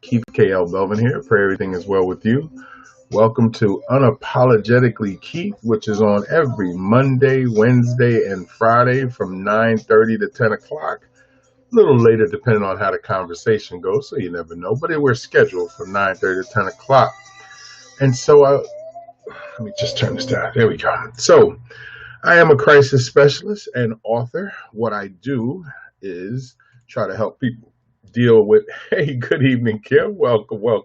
Keith KL Belvin here. Pray everything is well with you. Welcome to Unapologetically Keith, which is on every Monday, Wednesday, and Friday from 9:30 to 10 o'clock. A little later, depending on how the conversation goes, so you never know. But we're scheduled from 9:30 to 10 o'clock. And so, let me just turn this down. There we go. So, I am a crisis specialist and author. What I do is try to help people deal with, hey, good evening, Kim. Welcome. What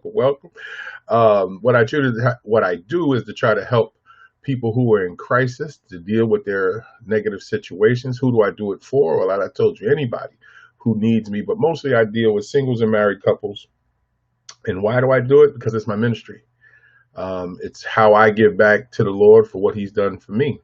I do is to try to help people who are in crisis to deal with their negative situations. Who do I do it for? Well, I told you, anybody who needs me, but mostly I deal with singles and married couples. And why do I do it? Because it's my ministry. It's how I give back to the Lord for what he's done for me.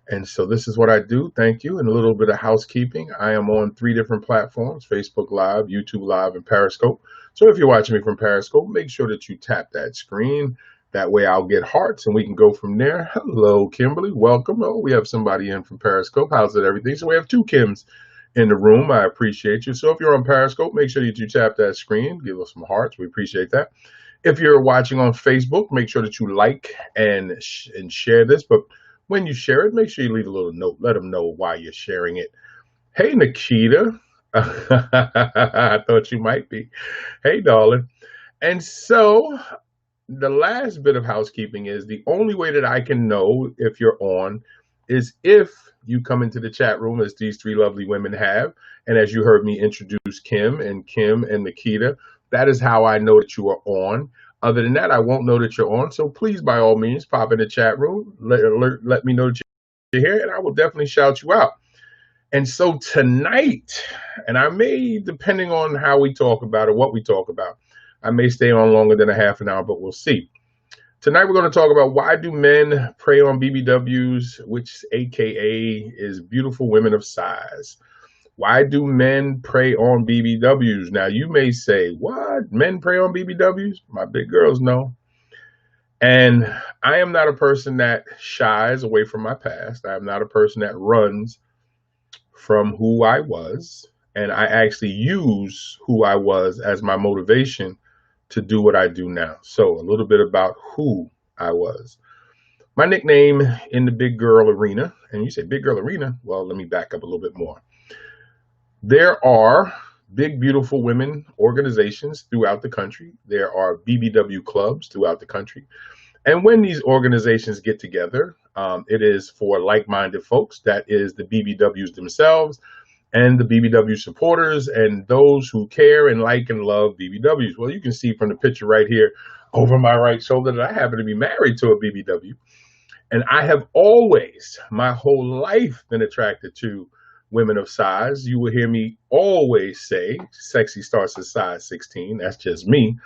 And so this is what I do. Thank you. And a little bit of housekeeping. I am on 3 different platforms: Facebook Live, YouTube Live, and Periscope. So if you're watching me from Periscope, make sure that you tap that screen. That way I'll get hearts and we can go from there. Hello, Kimberly. Welcome. Oh, we have somebody in from Periscope. How's it, everything? So we have 2 Kims in the room. I appreciate you. So if you're on Periscope, make sure that you tap that screen. Give us some hearts. We appreciate that. If you're watching on Facebook, make sure that you like and share this. But when you share it, make sure you leave a little note. Let them know why you're sharing it. Hey, Nikita. I thought you might be. Hey, darling. And so the last bit of housekeeping is the only way that I can know if you're on is if you come into the chat room, as these 3 lovely women have. And as you heard me introduce Kim and Nikita, that is how I know that you are on. Other than that, I won't know that you're on. So please, by all means, pop in the chat room. Let me know that you're here, and I will definitely shout you out. And so tonight, and I may, depending on how we talk about it, what we talk about, I may stay on longer than a half an hour, but we'll see. Tonight, we're going to talk about why do men prey on BBWs, which AKA is beautiful women of size. Why do men prey on BBWs? Now, you may say, what? Men prey on BBWs? My big girls know. And I am not a person that shies away from my past. I am not a person that runs from who I was. And I actually use who I was as my motivation to do what I do now. So a little bit about who I was. My nickname in the big girl arena, and you say big girl arena? Well, let me back up a little bit more. There are big, beautiful women organizations throughout the country. There are BBW clubs throughout the country. And when these organizations get together, it is for like-minded folks. That is the BBWs themselves and the BBW supporters and those who care and like and love BBWs. Well, you can see from the picture right here over my right shoulder that I happen to be married to a BBW. And I have always, my whole life, been attracted to women of size. You will hear me always say, sexy starts at size 16. That's just me.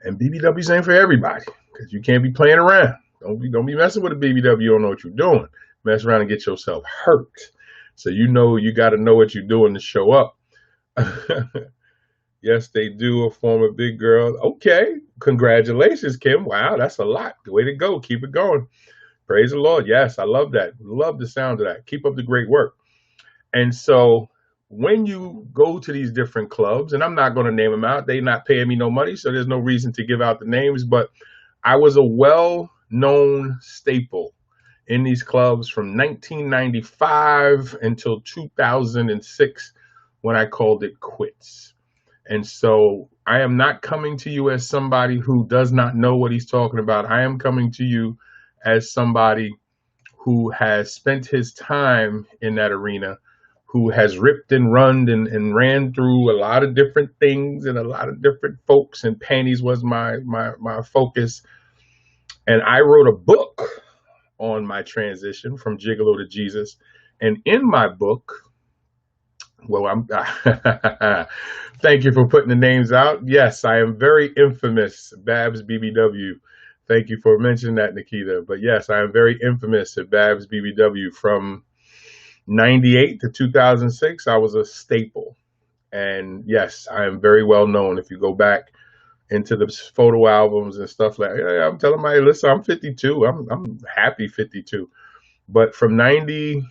And BBWs ain't for everybody, because you can't be playing around. Don't be messing with a BBW. You don't know what you're doing. Mess around and get yourself hurt. So you got to know what you're doing to show up. Yes, they do. A former big girl. Okay. Congratulations, Kim. Wow, that's a lot. Way to go. Keep it going. Praise the Lord. Yes, I love that. Love the sound of that. Keep up the great work. And so when you go to these different clubs, and I'm not going to name them out, they're not paying me no money, so there's no reason to give out the names, but I was a well-known staple in these clubs from 1995 until 2006 when I called it quits. And so I am not coming to you as somebody who does not know what he's talking about. I am coming to you as somebody who has spent his time in that arena, who has ripped and run and ran through a lot of different things and a lot of different folks, and panties was my focus. And I wrote a book on my transition from Gigolo to Jesus. And in my book, well, thank you for putting the names out. Yes, I am very infamous, Babs BBW. Thank you for mentioning that, Nikita. But yes, I am very infamous at Babs BBW. From 98 to 2006, I was a staple. And yes, I am very well known. If you go back into the photo albums and stuff like that, I'm telling my, listen, I'm 52. I'm happy 52. But from 90,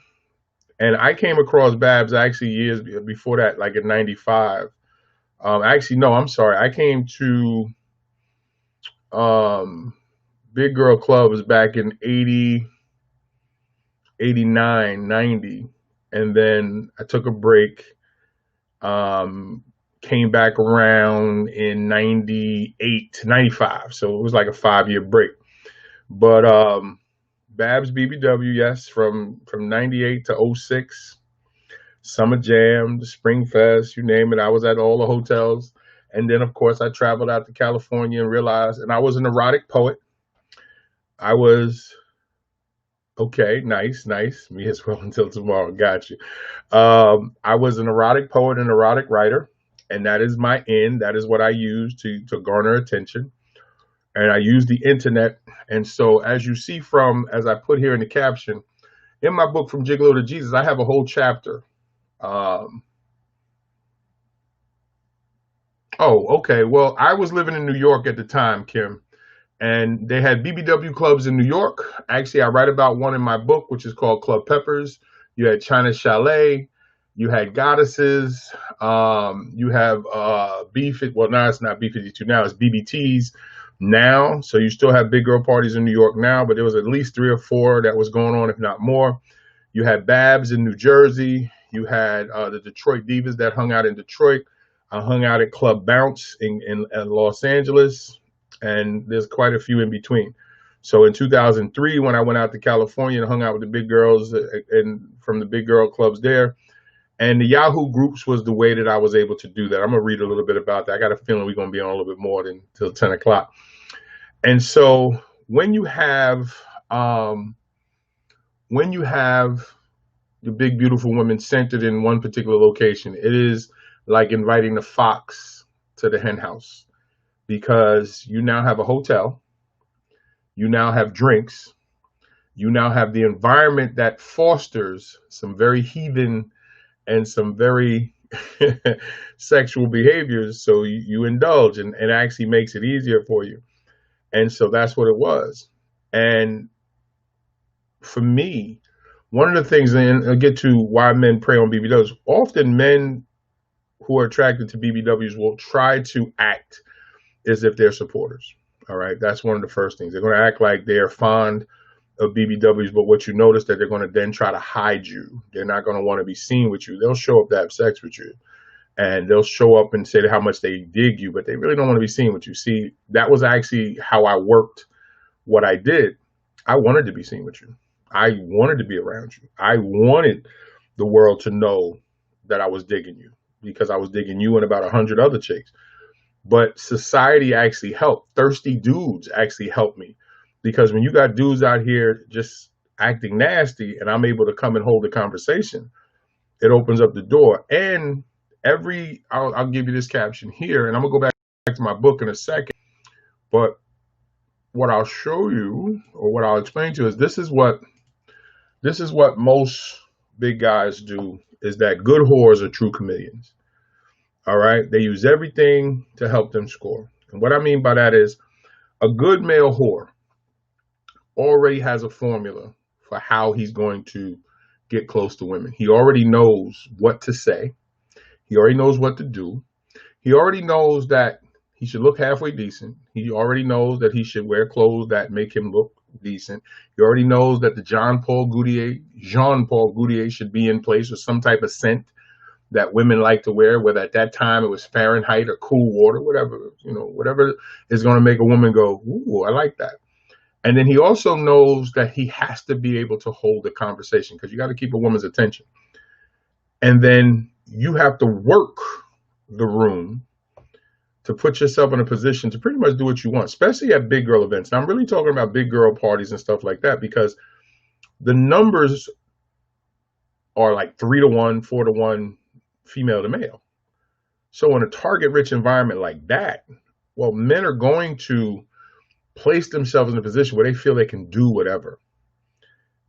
and I came across Babs actually years before that, like in 95. Actually, no, I'm sorry. I came to um, Big Girl Clubs back in 80, 89, 90, and then I took a break. Um, Came back around in 98, 95. So it was like a 5 year break. But Babs BBW, yes, from 98 to '06. Summer Jam, the Spring Fest, you name it. I was at all the hotels. And then, of course, I traveled out to California and realized, and I was an erotic poet. I was, okay, nice, nice. Me as well until tomorrow. Got you. I was an erotic poet and erotic writer. And that is my end. That is what I use to garner attention. And I use the internet. And so, as you see as I put here in the caption, in my book, From Gigolo to Jesus, I have a whole chapter. Um, Oh, okay. Well, I was living in New York at the time, Kim, and they had BBW clubs in New York. Actually, I write about one in my book, which is called Club Peppers. You had China Chalet, you had Goddesses, you have well, now it's not B52 now, it's BBTs now. So you still have big girl parties in New York now, but there was at least 3 or 4 that was going on, if not more. You had Babs in New Jersey. You had the Detroit Divas that hung out in Detroit. I hung out at Club Bounce in Los Angeles, and there's quite a few in between. So in 2003, when I went out to California and hung out with the big girls and from the big girl clubs there, and the Yahoo groups was the way that I was able to do that. I'm gonna read a little bit about that. I got a feeling we're gonna be on a little bit more than till 10 o'clock. And so when you have the big beautiful women centered in one particular location, it is like inviting the fox to the hen house, because you now have a hotel, you now have drinks, you now have the environment that fosters some very heathen and some very sexual behaviors. So you indulge, and it actually makes it easier for you. And so that's what it was. And for me, one of the things, and I'll get to why men prey on BBWs, often men who are attracted to BBWs will try to act as if they're supporters. All right. That's one of the first things. They're going to act like they're fond of BBWs, but what you notice that they're going to then try to hide you. They're not going to want to be seen with you. They'll show up to have sex with you, and they'll show up and say how much they dig you, but they really don't want to be seen with you. See, that was actually how I worked what I did. I wanted to be seen with you. I wanted to be around you. I wanted the world to know that I was digging you, because I was digging you and about 100 other chicks. But society actually helped. Thirsty dudes actually helped me, because when you got dudes out here just acting nasty and I'm able to come and hold a conversation, it opens up the door. And I'll give you this caption here, and I'm gonna go back to my book in a second. But what I'll show you, or what I'll explain to you, is this is what most big guys do, is that good whores are true chameleons. All right. They use everything to help them score. And what I mean by that is, a good male whore already has a formula for how he's going to get close to women. He already knows what to say. He already knows what to do. He already knows that he should look halfway decent. He already knows that he should wear clothes that make him look decent. He already knows that the Jean Paul Gaultier should be in place, with some type of scent that women like to wear, whether at that time it was Fahrenheit or cool water, whatever is going to make a woman go, ooh, I like that. And then he also knows that he has to be able to hold a conversation, because you got to keep a woman's attention. And then you have to work the room to put yourself in a position to pretty much do what you want, especially at big girl events. Now, I'm really talking about big girl parties and stuff like that, because the numbers are like 3-to-1, 4-to-1 female to male. So in a target rich environment like that, well, men are going to place themselves in a position where they feel they can do whatever.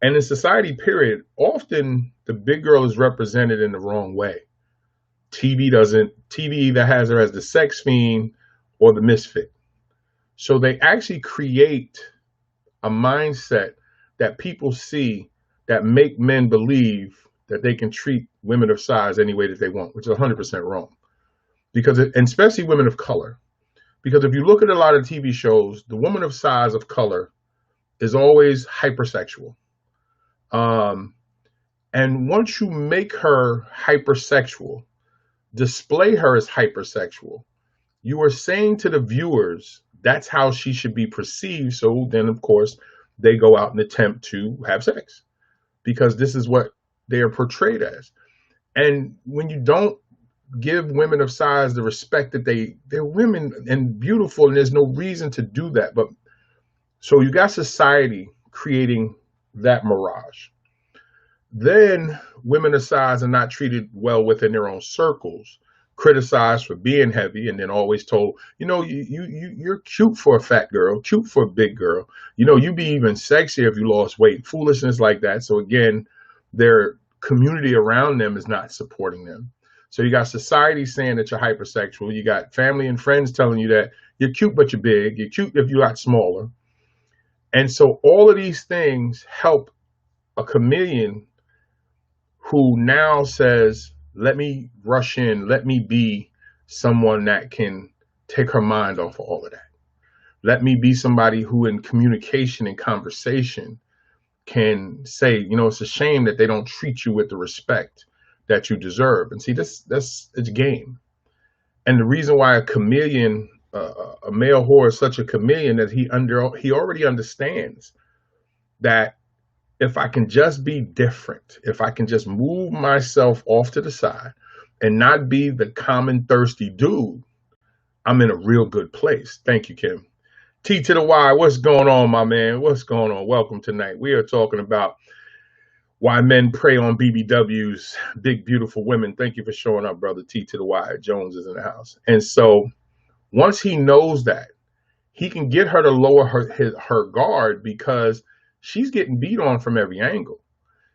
And in society, period, often the big girl is represented in the wrong way. TV either has her as the sex fiend or the misfit. So they actually create a mindset that people see that make men believe that they can treat women of size any way that they want, which is 100% wrong. and especially women of color. Because if you look at a lot of TV shows, the woman of size of color is always hypersexual. Um, and once you make her hypersexual, display her as hypersexual, you are saying to the viewers that's how she should be perceived. So then, of course, they go out and attempt to have sex because this is what they are portrayed as. And when you don't give women of size the respect that they're women and beautiful, and there's no reason to do that. But so you got society creating that mirage. Then women of size are not treated well within their own circles, criticized for being heavy, and then always told, you're cute for a fat girl, cute for a big girl. You'd be even sexier if you lost weight. Foolishness like that. So again, their community around them is not supporting them. So you got society saying that you're hypersexual. You got family and friends telling you that you're cute, but you're big. You're cute if you got smaller. And so all of these things help a chameleon who now says, let me rush in, let me be someone that can take her mind off of all of that. Let me be somebody who in communication and conversation can say, it's a shame that they don't treat you with the respect that you deserve. And see, it's a game. And the reason why a chameleon, a male whore is such a chameleon, that he already understands that if I can just be different, if I can just move myself off to the side and not be the common thirsty dude, I'm in a real good place. Thank you, Kim. T to the Y, what's going on, my man? What's going on? Welcome tonight. We are talking about why men prey on BBWs, big, beautiful women. Thank you for showing up, brother. T to the Y. Jones is in the house. And so once he knows that, he can get her to lower her guard because she's getting beat on from every angle.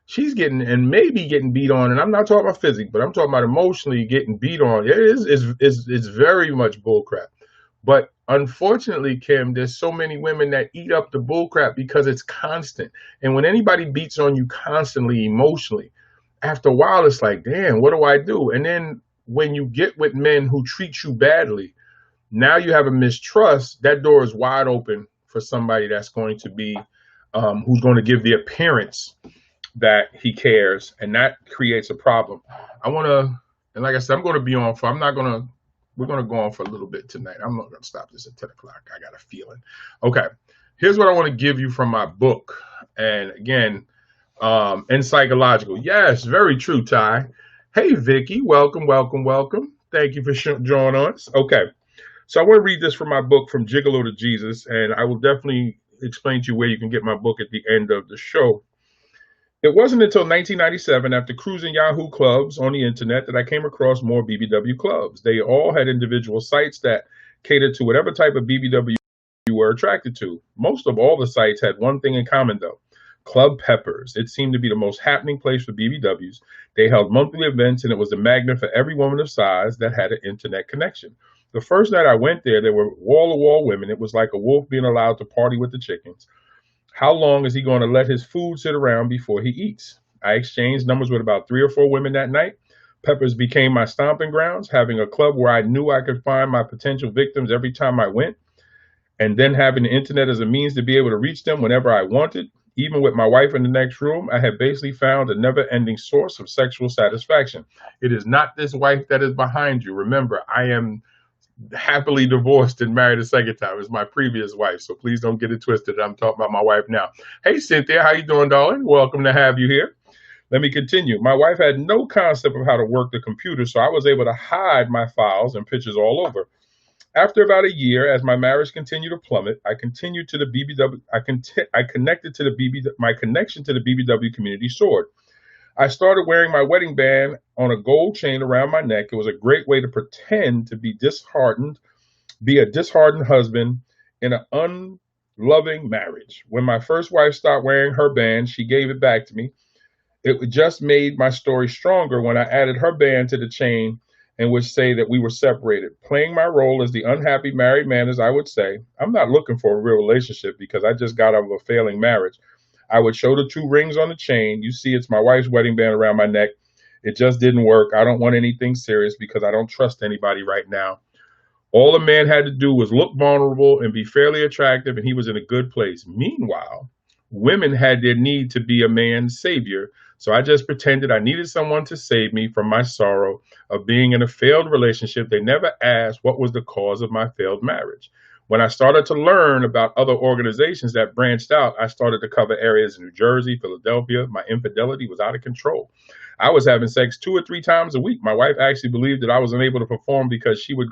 She's getting beat on, and I'm not talking about physically, but I'm talking about emotionally getting beat on. It's very much bullcrap. But unfortunately, Kim, there's so many women that eat up the bullcrap because it's constant. And when anybody beats on you constantly emotionally, after a while, it's like, damn, what do I do? And then when you get with men who treat you badly, now you have a mistrust. That door is wide open for somebody that's going to be who's going to give the appearance that he cares, and that creates a problem. And like I said, we're going to go on for a little bit tonight. I'm not going to stop this at 10 o'clock. I got a feeling. Okay, here's what I want to give you from my book. And again, in psychological. Yes, very true, Ty. Hey, Vicky, welcome. Thank you for joining us. Okay, so I want to read this from my book, From Gigolo to Jesus, and I will definitely explain to you where you can get my book at the end of the show. It wasn't until 1997, after cruising Yahoo clubs on the internet, that I came across more BBW clubs. They all had individual sites that catered to whatever type of BBW you were attracted to. Most of all the sites had one thing in common, though: Club Peppers. It seemed to be the most happening place for BBWs. They held monthly events, and it was a magnet for every woman of size that had an internet connection. The first night I went there were wall-to-wall women. It was like a wolf being allowed to party with the chickens. How long is he going to let his food sit around before he eats? I exchanged numbers with about 3 or 4 women that night. Peppers became my stomping grounds, having a club where I knew I could find my potential victims every time I went, and then having the internet as a means to be able to reach them whenever I wanted. Even with my wife in the next room, I had basically found a never-ending source of sexual satisfaction. It is not this wife that is behind you. Remember, I am happily divorced and married a second time. It's my previous wife, so please don't get it twisted. I'm talking about my wife now. Hey, Cynthia, how you doing, darling? Welcome to have you here. Let me continue. My wife had no concept of how to work the computer, so I was able to hide my files and pictures all over. After about a year, as my marriage continued to plummet, I continued to the BBW. I connected to the my connection to the BBW community soared. I started wearing my wedding band on a gold chain around my neck. It was a great way to pretend to be a disheartened husband in an unloving marriage. When my first wife stopped wearing her band, she gave it back to me. It just made my story stronger when I added her band to the chain and would say that we were separated. Playing my role as the unhappy married man, as I would say, I'm not looking for a real relationship because I just got out of a failing marriage. I would show the 2 rings on the chain. You see, it's my wife's wedding band around my neck. It just didn't work. I don't want anything serious because I don't trust anybody right now. All a man had to do was look vulnerable and be fairly attractive, and he was in a good place. Meanwhile, women had their need to be a man's savior. So I just pretended I needed someone to save me from my sorrow of being in a failed relationship. They never asked what was the cause of my failed marriage. When I started to learn about other organizations that branched out, I started to cover areas in New Jersey, Philadelphia. My infidelity was out of control. I was having sex 2 or 3 times a week. My wife actually believed that I was unable to perform because we would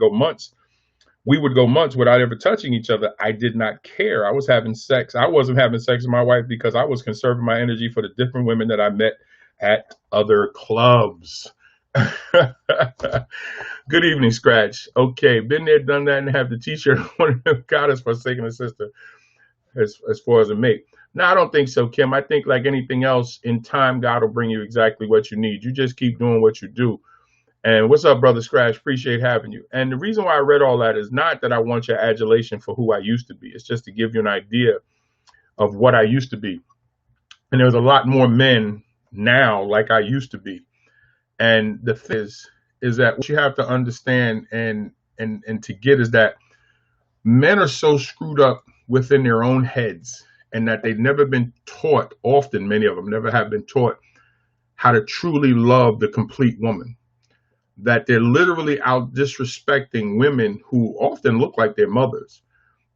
go months without ever touching each other. I did not care. I was having sex. I wasn't having sex with my wife because I was conserving my energy for the different women that I met at other clubs. Good evening, Scratch. Okay, been there, done that, and have the t-shirt on Goddess forsaken a sister as far as a mate. No, I don't think so, Kim. I think like anything else, in time, God will bring you exactly what you need. You just keep doing what you do. And what's up, Brother Scratch? Appreciate having you. And the reason why I read all that is not that I want your adulation for who I used to be. It's just to give you an idea of what I used to be. And there's a lot more men now like I used to be. And the thing is that what you have to understand and to get is that men are so screwed up within their own heads, and that they've never been taught, often many of them never have been taught how to truly love the complete woman. That they're literally out disrespecting women who often look like their mothers.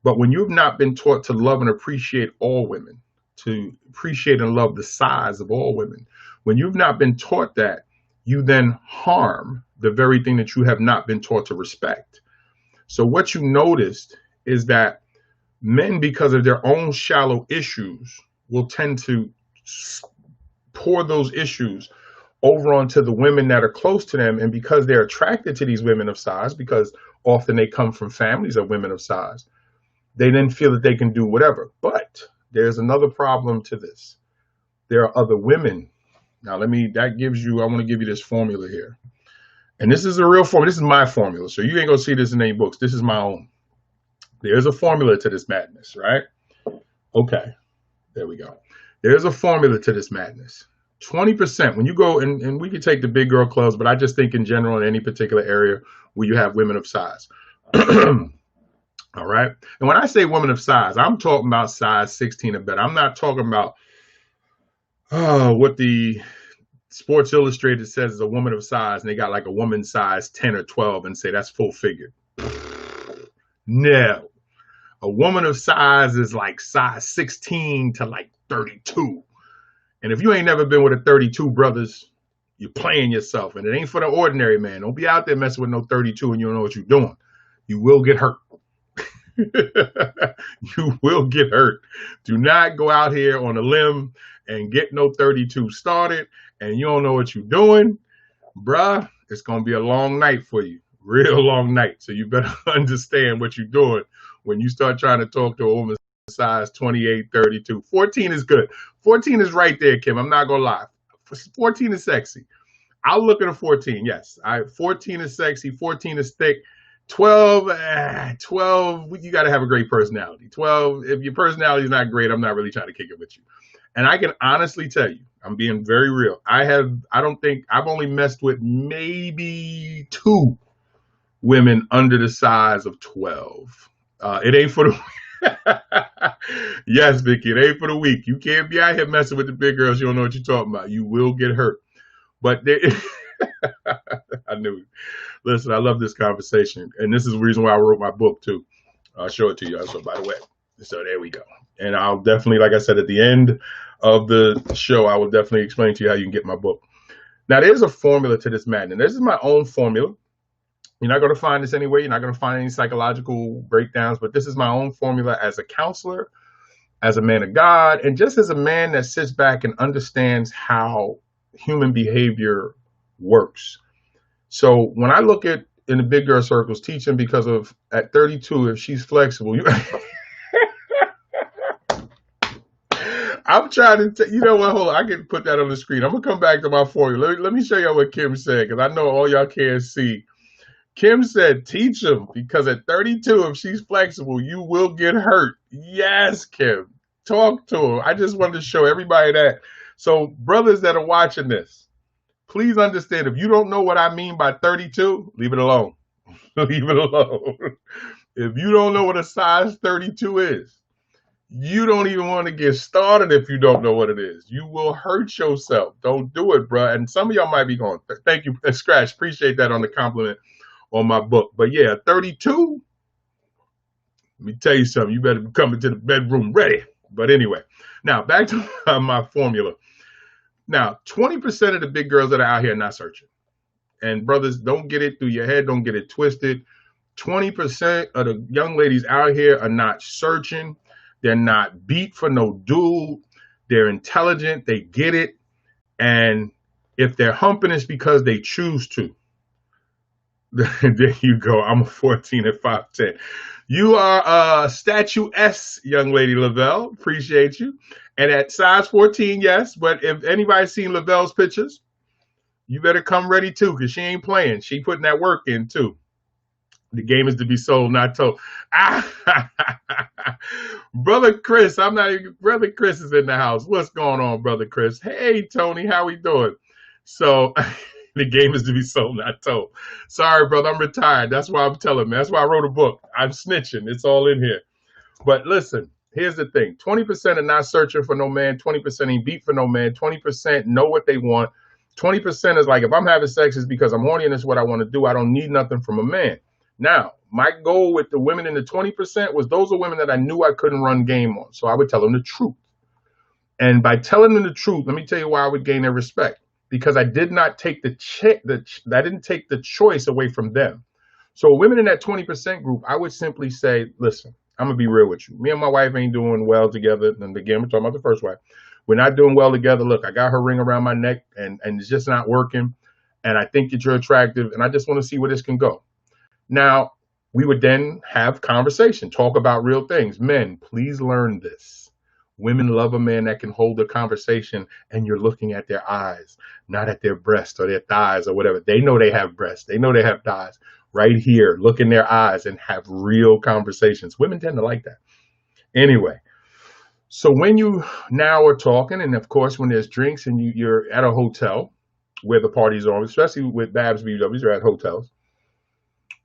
But when you've not been taught to love and appreciate all women, to appreciate and love the size of all women, when you've not been taught that, you then harm the very thing that you have not been taught to respect. So what you noticed is that men, because of their own shallow issues, will tend to pour those issues over onto the women that are close to them. And because they're attracted to these women of size, because often they come from families of women of size, they then feel that they can do whatever. But there's another problem to this. There are other women. Now, I want to give you this formula here. And this is a real formula. This is my formula. So you ain't going to see this in any books. This is my own. There's a formula to this madness, right? Okay. There we go. There's a formula to this madness. 20%, when you go, and we can take the big girl clubs, but I just think in general in any particular area where you have women of size. All right. And when I say women of size, I'm talking about size 16 or better. I'm not talking about what the Sports Illustrated says is a woman of size, and they got like a woman size 10 or 12 and say that's full figure. No. A woman of size is like size 16 to like 32. And if you ain't never been with a 32, brothers, you're playing yourself. And it ain't for the ordinary man. Don't be out there messing with no 32 and you don't know what you're doing. You will get hurt. You will get hurt. Do not go out here on a limb and get no 32 started and you don't know what you're doing. Bruh, it's going to be a long night for you. Real long night. So you better understand what you're doing when you start trying to talk to a woman size 28, 32. 14 is good. 14 is right there, Kim. I'm not going to lie. 14 is sexy. I'll look at a 14. Yes. 14 is sexy. 14 is thick. 12, you got to have a great personality. 12, if your personality is not great, I'm not really trying to kick it with you. And I can honestly tell you, I'm being very real. I've only messed with maybe 2 women under the size of 12. It ain't for the yes, Vicky, it ain't for the weak. You can't be out here messing with the big girls. You don't know what you're talking about. You will get hurt. But I knew it. Listen, I love this conversation. And this is the reason why I wrote my book, too. I'll show it to you also, by the way. So there we go. And I'll definitely, like I said, at the end of the show, I will definitely explain to you how you can get my book. Now, there's a formula to this madness. This is my own formula. You're not going to find this anywhere. You're not going to find any psychological breakdowns, but this is my own formula as a counselor, as a man of God, and just as a man that sits back and understands how human behavior works. So when I look at in the big girl circles teaching, because of at 32, if she's flexible, I'm trying to, you know what, hold on, I can put that on the screen. I'm going to come back to my formula. Let me show y'all what Kim said, because I know all y'all can't see. Kim said, teach him, because at 32, if she's flexible, you will get hurt. Yes, Kim. Talk to him. I just wanted to show everybody that. So brothers that are watching this, Please understand, if you don't know what I mean by 32, leave it alone. Leave it alone. If you don't know what a size 32 is, you don't even want to get started if you don't know what it is. You will hurt yourself. Don't do it, bro. And some of y'all might be going, thank you, Scratch. Appreciate that on the compliment on my book. But yeah, 32, let me tell you something. You better be coming to the bedroom ready. But anyway, now back to my formula. Now, 20% of the big girls that are out here are not searching. And brothers, don't get it through your head. Don't get it twisted. 20% of the young ladies out here are not searching. They're not beat for no dude. They're intelligent. They get it. And if they're humping, it's because they choose to. There you go. I'm a 14 at 5'10". You are a statue S, young lady Lavelle. Appreciate you. And at size 14, yes. But if anybody's seen Lavelle's pictures, you better come ready too, because she ain't playing. She putting that work in too. The game is to be sold, not told. Brother Chris, Brother Chris is in the house. What's going on, Brother Chris? Hey, Tony, how we doing? So the game is to be sold, not told. Sorry, brother, I'm retired. That's why I'm telling me. That's why I wrote a book. I'm snitching. It's all in here. But listen, here's the thing. 20% are not searching for no man. 20% ain't beat for no man. 20% know what they want. 20% is like, if I'm having sex, it's because I'm horny and it's what I want to do. I don't need nothing from a man. Now, my goal with the women in the 20% was those are women that I knew I couldn't run game on. So I would tell them the truth. And by telling them the truth, let me tell you why I would gain their respect. Because I did not take I didn't take the choice away from them. So women in that 20% group, I would simply say, listen, I'm going to be real with you. Me and my wife ain't doing well together. And again, we're talking about the first wife. We're not doing well together. Look, I got her ring around my neck and it's just not working. And I think that you're attractive. And I just want to see where this can go. Now, we would then have conversation, talk about real things. Men, please learn this. Women love a man that can hold a conversation and you're looking at their eyes, not at their breasts or their thighs or whatever. They know they have breasts. They know they have thighs. Right here, look in their eyes and have real conversations. Women tend to like that. Anyway, so when you now are talking, and of course, when there's drinks and you're at a hotel where the parties are, especially with Babs BBWs, you're at hotels,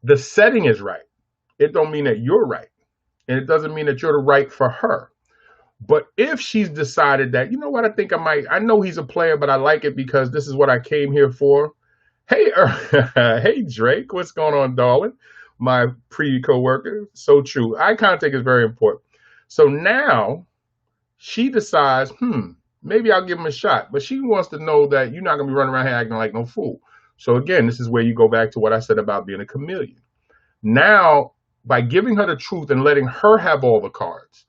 the setting is right. It don't mean that you're right. And it doesn't mean that you're the right for her. But if she's decided that, you know what, I know he's a player, but I like it because this is what I came here for. Hey, hey, Drake, what's going on, darling? My pre-coworker. So true. Eye contact is very important. So now she decides, maybe I'll give him a shot. But she wants to know that you're not going to be running around here acting like no fool. So again, this is where you go back to what I said about being a chameleon. Now, by giving her the truth and letting her have all the cards,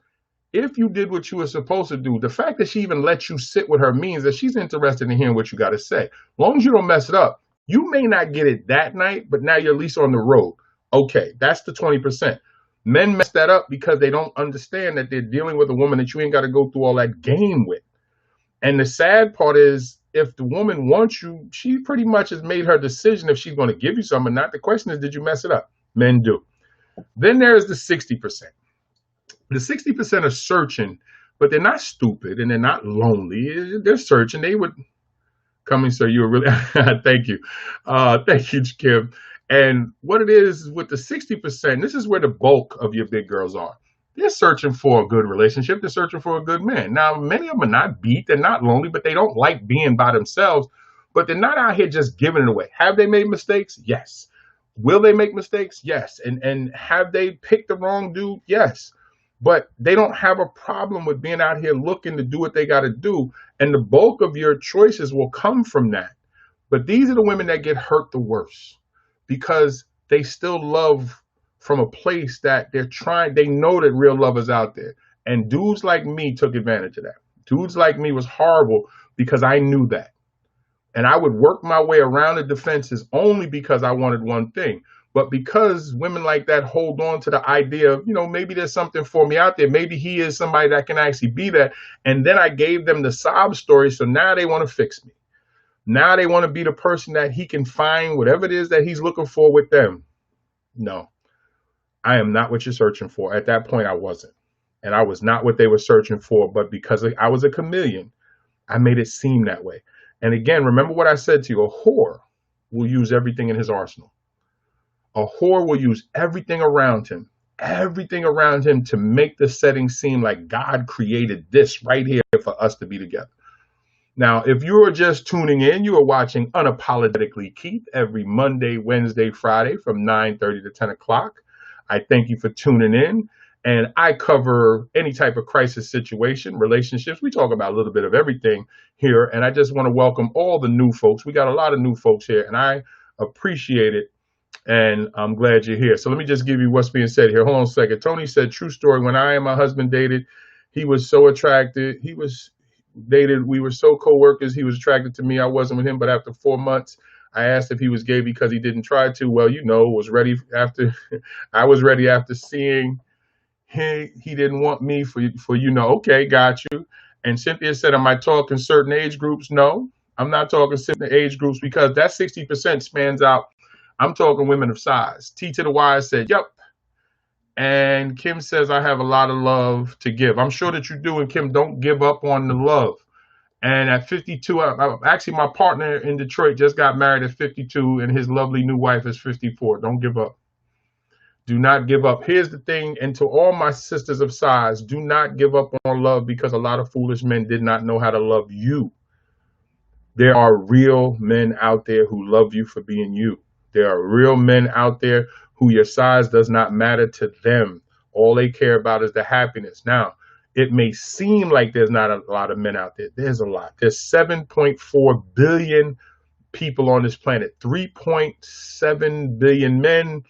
if you did what you were supposed to do, the fact that she even let you sit with her means that she's interested in hearing what you got to say. As long as you don't mess it up, you may not get it that night, but now you're at least on the road. Okay, that's the 20%. Men mess that up because they don't understand that they're dealing with a woman that you ain't got to go through all that game with. And the sad part is, if the woman wants you, she pretty much has made her decision if she's going to give you something or not. The question is, did you mess it up? Men do. Then there's the 60%. The 60% are searching, but they're not stupid and they're not lonely. They're searching. They would come in, sir. You were really, thank you. Thank you, Kim. And what it is with the 60%, this is where the bulk of your big girls are. They're searching for a good relationship. They're searching for a good man. Now, many of them are not beat. They're not lonely, but they don't like being by themselves. But they're not out here just giving it away. Have they made mistakes? Yes. Will they make mistakes? Yes. And have they picked the wrong dude? Yes. But they don't have a problem with being out here looking to do what they got to do. And the bulk of your choices will come from that. But these are the women that get hurt the worst because they still love from a place that they know that real love is out there. And dudes like me took advantage of that. Dudes like me was horrible because I knew that. And I would work my way around the defenses only because I wanted one thing. But because women like that hold on to the idea of, maybe there's something for me out there. Maybe he is somebody that can actually be that. And then I gave them the sob story. So now they want to fix me. Now they want to be the person that he can find whatever it is that he's looking for with them. No. I am not what you're searching for. At that point, I wasn't. And I was not what they were searching for. But because I was a chameleon, I made it seem that way. And again, remember what I said to you, a whore will use everything in his arsenal. A whore will use everything around him to make the setting seem like God created this right here for us to be together. Now, if you are just tuning in, you are watching Unapologetically Keith every Monday, Wednesday, Friday from 9:30 to 10 o'clock. I thank you for tuning in. And I cover any type of crisis situation, relationships. We talk about a little bit of everything here. And I just want to welcome all the new folks. We got a lot of new folks here, and I appreciate it. And I'm glad you're here. So let me just give you what's being said here. Hold on a second. Tony said, true story. When I and my husband dated, he was so attracted. We were so co-workers. He was attracted to me. I wasn't with him. But after 4 months, I asked if he was gay because he didn't try to. Well, was ready after I was ready after seeing he didn't want me for. Okay, got you. And Cynthia said, am I talking certain age groups? No, I'm not talking certain age groups because that 60% spans out. I'm talking women of size. T to the Y said, yep. And Kim says, I have a lot of love to give. I'm sure that you do. And Kim, don't give up on the love. And at 52, actually, my partner in Detroit just got married at 52, and his lovely new wife is 54. Don't give up. Do not give up. Here's the thing. And to all my sisters of size, do not give up on love because a lot of foolish men did not know how to love you. There are real men out there who love you for being you. There are real men out there who your size does not matter to them. All they care about is the happiness. Now, it may seem like there's not a lot of men out there. There's a lot. There's 7.4 billion people on this planet, 3.7 billion men,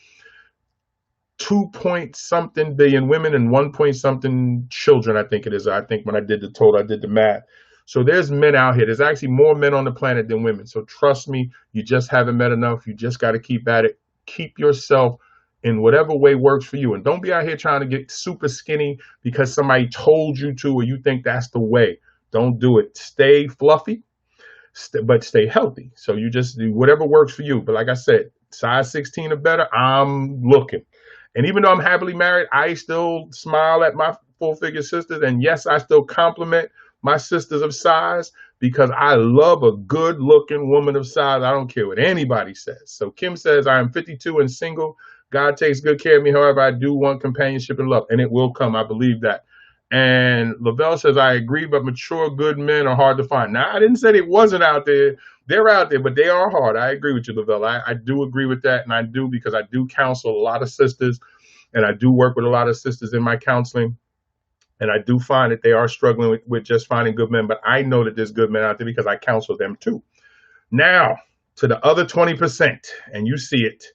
2-point-something billion women, and 1-point-something children, I think it is. I think when I did the math. So there's men out here. There's actually more men on the planet than women. So trust me, you just haven't met enough. You just got to keep at it. Keep yourself in whatever way works for you. And don't be out here trying to get super skinny because somebody told you to or you think that's the way. Don't do it. Stay fluffy, but stay healthy. So you just do whatever works for you. But like I said, size 16 or better, I'm looking. And even though I'm happily married, I still smile at my full-figure sisters. And yes, I still compliment my sisters of size because I love a good-looking woman of size. I don't care what anybody says. So Kim says, I am 52 and single. God takes good care of me. However, I do want companionship and love, and it will come. I believe that. And Lavelle says, I agree, but mature, good men are hard to find. Now, I didn't say it wasn't out there. They're out there, but they are hard. I agree with you, Lavelle. I do agree with that, and I do because I do counsel a lot of sisters, and I do work with a lot of sisters in my counseling. And I do find that they are struggling with just finding good men, but I know that there's good men out there because I counsel them too. Now, to the other 20%, and you see it.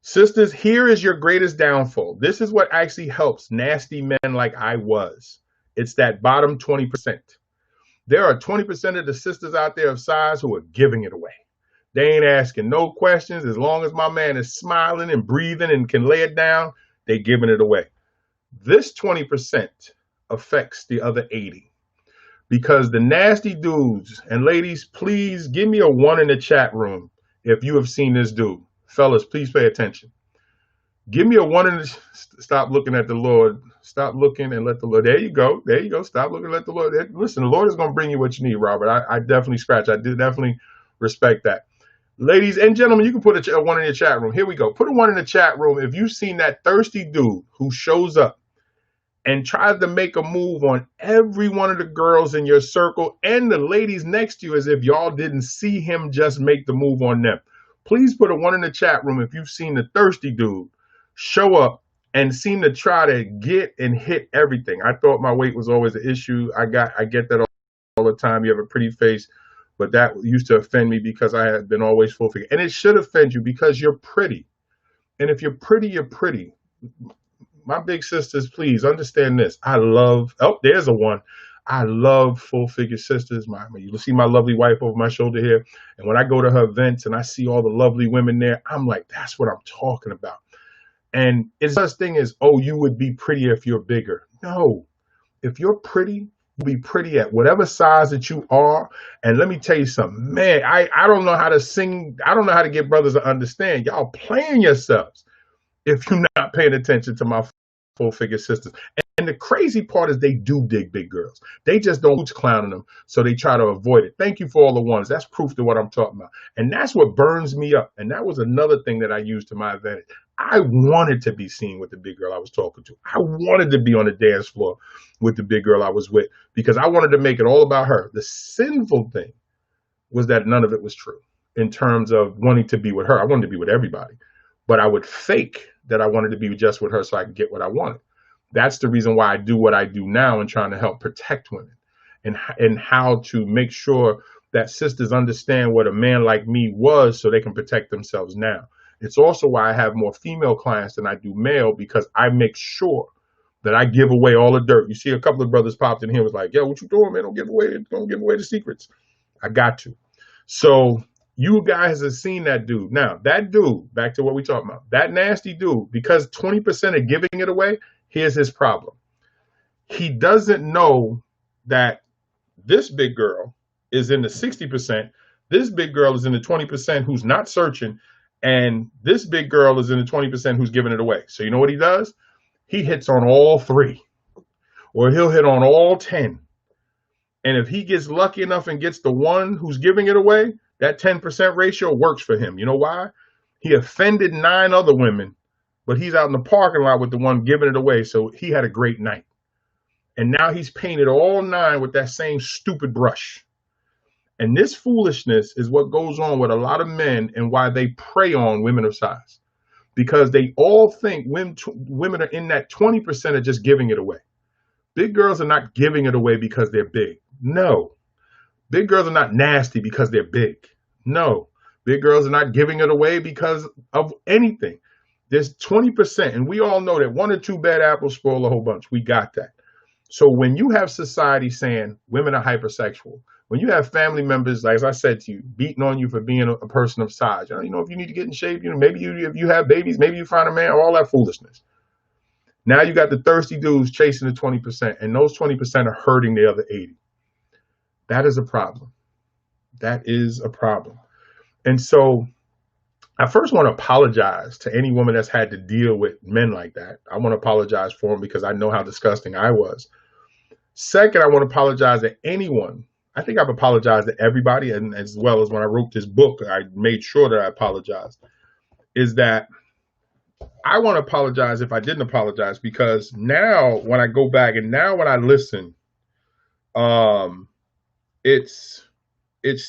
Sisters, here is your greatest downfall. This is what actually helps nasty men like I was. It's that bottom 20%. There are 20% of the sisters out there of size who are giving it away. They ain't asking no questions. As long as my man is smiling and breathing and can lay it down, they giving it away. This 20% affects the other 80 because the nasty dudes, and ladies, please give me a 1 in the chat room if you have seen this dude. Fellas, please pay attention. Give me a 1 in the, stop looking at the Lord. Stop looking and let the Lord, there you go. There you go. Stop looking and let the Lord, listen, the Lord is going to bring you what you need, Robert. I definitely scratch. I do definitely respect that. Ladies and gentlemen, you can put a 1 in your chat room. Here we go. Put a 1 in the chat room if you've seen that thirsty dude who shows up and tries to make a move on every one of the girls in your circle and the ladies next to you as if y'all didn't see him just make the move on them. Please put a 1 in the chat room if you've seen the thirsty dude show up and seem to try to get and hit everything. I thought my weight was always an issue. I get that all the time. You have a pretty face, but that used to offend me because I had been always full figure. And it should offend you because you're pretty. And if you're pretty, you're pretty. My big sisters, please understand this. I love, oh, there's a 1. I love full figure sisters. You'll see my lovely wife over my shoulder here. And when I go to her events and I see all the lovely women there, I'm like, that's what I'm talking about. And it's such thing as, oh, you would be prettier if you're bigger. No, if you're pretty, you'll be pretty at whatever size that you are. And let me tell you something, man, I don't know how to sing. I don't know how to get brothers to understand. Y'all playing yourselves if you're not paying attention to my full figure sisters. And the crazy part is they do dig big girls. They just don't clowning them, so they try to avoid it. Thank you for all the ones. That's proof to what I'm talking about. And that's what burns me up. And that was another thing that I used to my advantage. I wanted to be seen with the big girl I was talking to. I wanted to be on the dance floor with the big girl I was with because I wanted to make it all about her. The sinful thing was that none of it was true in terms of wanting to be with her. I wanted to be with everybody, but I would fake that I wanted to be just with her so I could get what I wanted. That's the reason why I do what I do now and trying to help protect women and how to make sure that sisters understand what a man like me was so they can protect themselves now. It's also why I have more female clients than I do male, because I make sure that I give away all the dirt. You see a couple of brothers popped in here was like, yo, what you doing, man? Don't give away the secrets. I got to. So you guys have seen that dude. Now, that dude, back to what we talking about, that nasty dude, because 20% are giving it away, here's his problem. He doesn't know that this big girl is in the 60%. This big girl is in the 20% who's not searching. And this big girl is in the 20% who's giving it away. So you know what he does? He hits on all 3, or he'll hit on all 10. And if he gets lucky enough and gets the one who's giving it away, that 10% ratio works for him. You know why? He offended 9 other women, but he's out in the parking lot with the one giving it away. So he had a great night. And now he's painted all 9 with that same stupid brush. And this foolishness is what goes on with a lot of men and why they prey on women of size. Because they all think women are in that 20% are just giving it away. Big girls are not giving it away because they're big. No. Big girls are not nasty because they're big. No. Big girls are not giving it away because of anything. There's 20%, and we all know that 1 or 2 bad apples spoil a whole bunch. We got that. So when you have society saying women are hypersexual, when you have family members, like as I said to you, beating on you for being a person of size, you know, if you need to get in shape, you know, maybe if you have babies, maybe you find a man, all that foolishness. Now you got the thirsty dudes chasing the 20%, and those 20% are hurting the other 80. That is a problem. That is a problem. And so I first want to apologize to any woman that's had to deal with men like that. I want to apologize for them because I know how disgusting I was. Second, I want to apologize to anyone. I think I've apologized to everybody, and as well as when I wrote this book, I made sure that I apologized, is that I want to apologize if I didn't apologize, because now when I go back and now when I listen, it's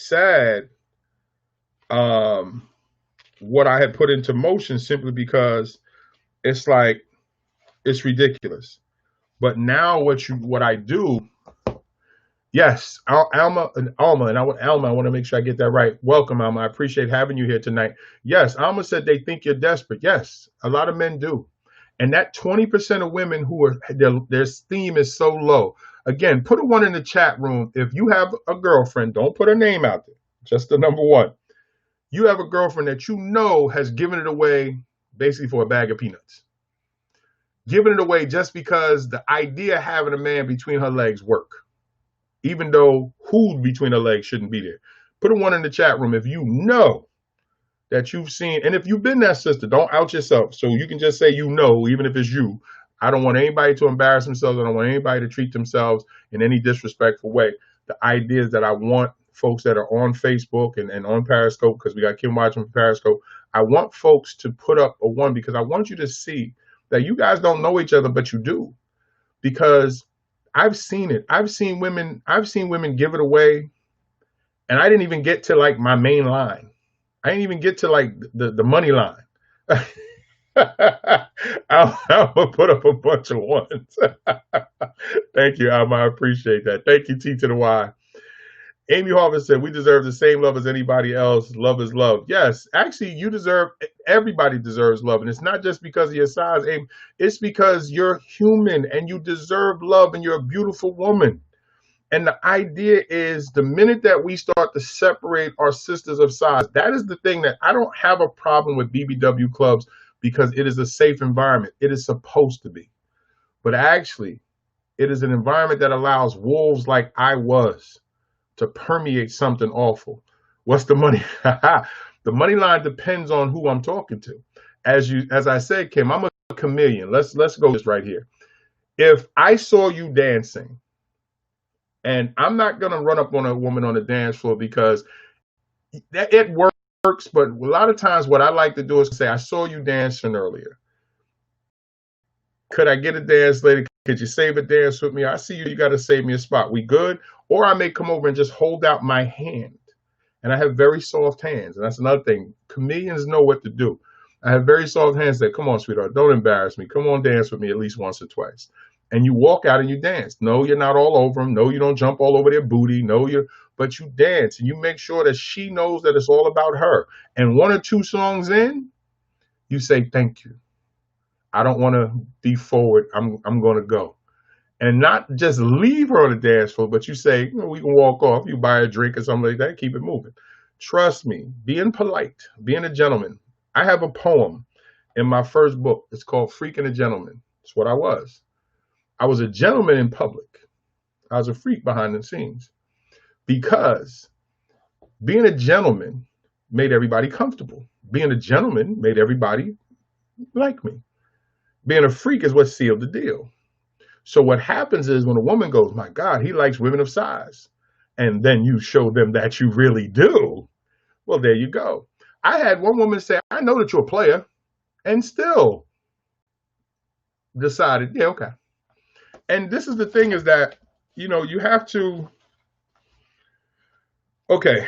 sad what I had put into motion, simply because it's like, it's ridiculous. But now what I do, yes, Alma, and I want to make sure I get that right. Welcome, Alma. I appreciate having you here tonight. Yes, Alma said they think you're desperate. Yes, a lot of men do. And that 20% of women who are, their esteem is so low. Again, put a 1 in the chat room. If you have a girlfriend, don't put her name out there, just the number 1. You have a girlfriend that you know has given it away basically for a bag of peanuts. Giving it away just because the idea of having a man between her legs work, even though who between her legs shouldn't be there. Put a 1 in the chat room if you know that you've seen, and if you've been that sister, don't out yourself. So you can just say, you know, even if it's you. I don't want anybody to embarrass themselves. I don't want anybody to treat themselves in any disrespectful way. The idea is that I want folks that are on Facebook and on Periscope, because we got Kim watching from Periscope. I want folks to put up a 1 because I want you to see that you guys don't know each other, but you do. Because I've seen it. I've seen women give it away, and I didn't even get to like my main line. I didn't even get to like the money line. I'll put up a bunch of 1s. Thank you, Alma. I appreciate that. Thank you, T to the Y. Amy Harvard said, we deserve the same love as anybody else. Love is love. Yes, actually, everybody deserves love. And it's not just because of your size, Amy. It's because you're human and you deserve love and you're a beautiful woman. And the idea is the minute that we start to separate our sisters of size, that is the thing that I don't have a problem with BBW clubs, because it is a safe environment. It is supposed to be. But actually, it is an environment that allows wolves like I was to permeate something awful. What's the money? The money line depends on who I'm talking to. As I said, Kim, I'm a chameleon. Let's go this right here. If I saw you dancing, and I'm not gonna run up on a woman on the dance floor because it works, but a lot of times what I like to do is say, I saw you dancing earlier. Could I get a dance later? Could you save a dance with me? I see you, you got to save me a spot. We good? Or I may come over and just hold out my hand. And I have very soft hands. And that's another thing. Chameleons know what to do. I have very soft hands that, come on, sweetheart, don't embarrass me. Come on, dance with me at least once or twice. And you walk out and you dance. No, you're not all over them. No, you don't jump all over their booty. No, but you dance and you make sure that she knows that it's all about her. And 1 or 2 songs in, you say, thank you. I don't want to be forward. I'm going to go. And not just leave her on the dance floor, but you say, we can walk off. You buy a drink or something like that. Keep it moving. Trust me, being polite, being a gentleman. I have a poem in my first book. It's called Freaking a Gentleman. It's what I was. I was a gentleman in public. I was a freak behind the scenes because being a gentleman made everybody comfortable. Being a gentleman made everybody like me. Being a freak is what sealed the deal. So what happens is when a woman goes, my God, he likes women of size. And then you show them that you really do. Well, there you go. I had one woman say, I know that you're a player, and still decided, yeah, okay. And this is the thing is that, you have to, okay.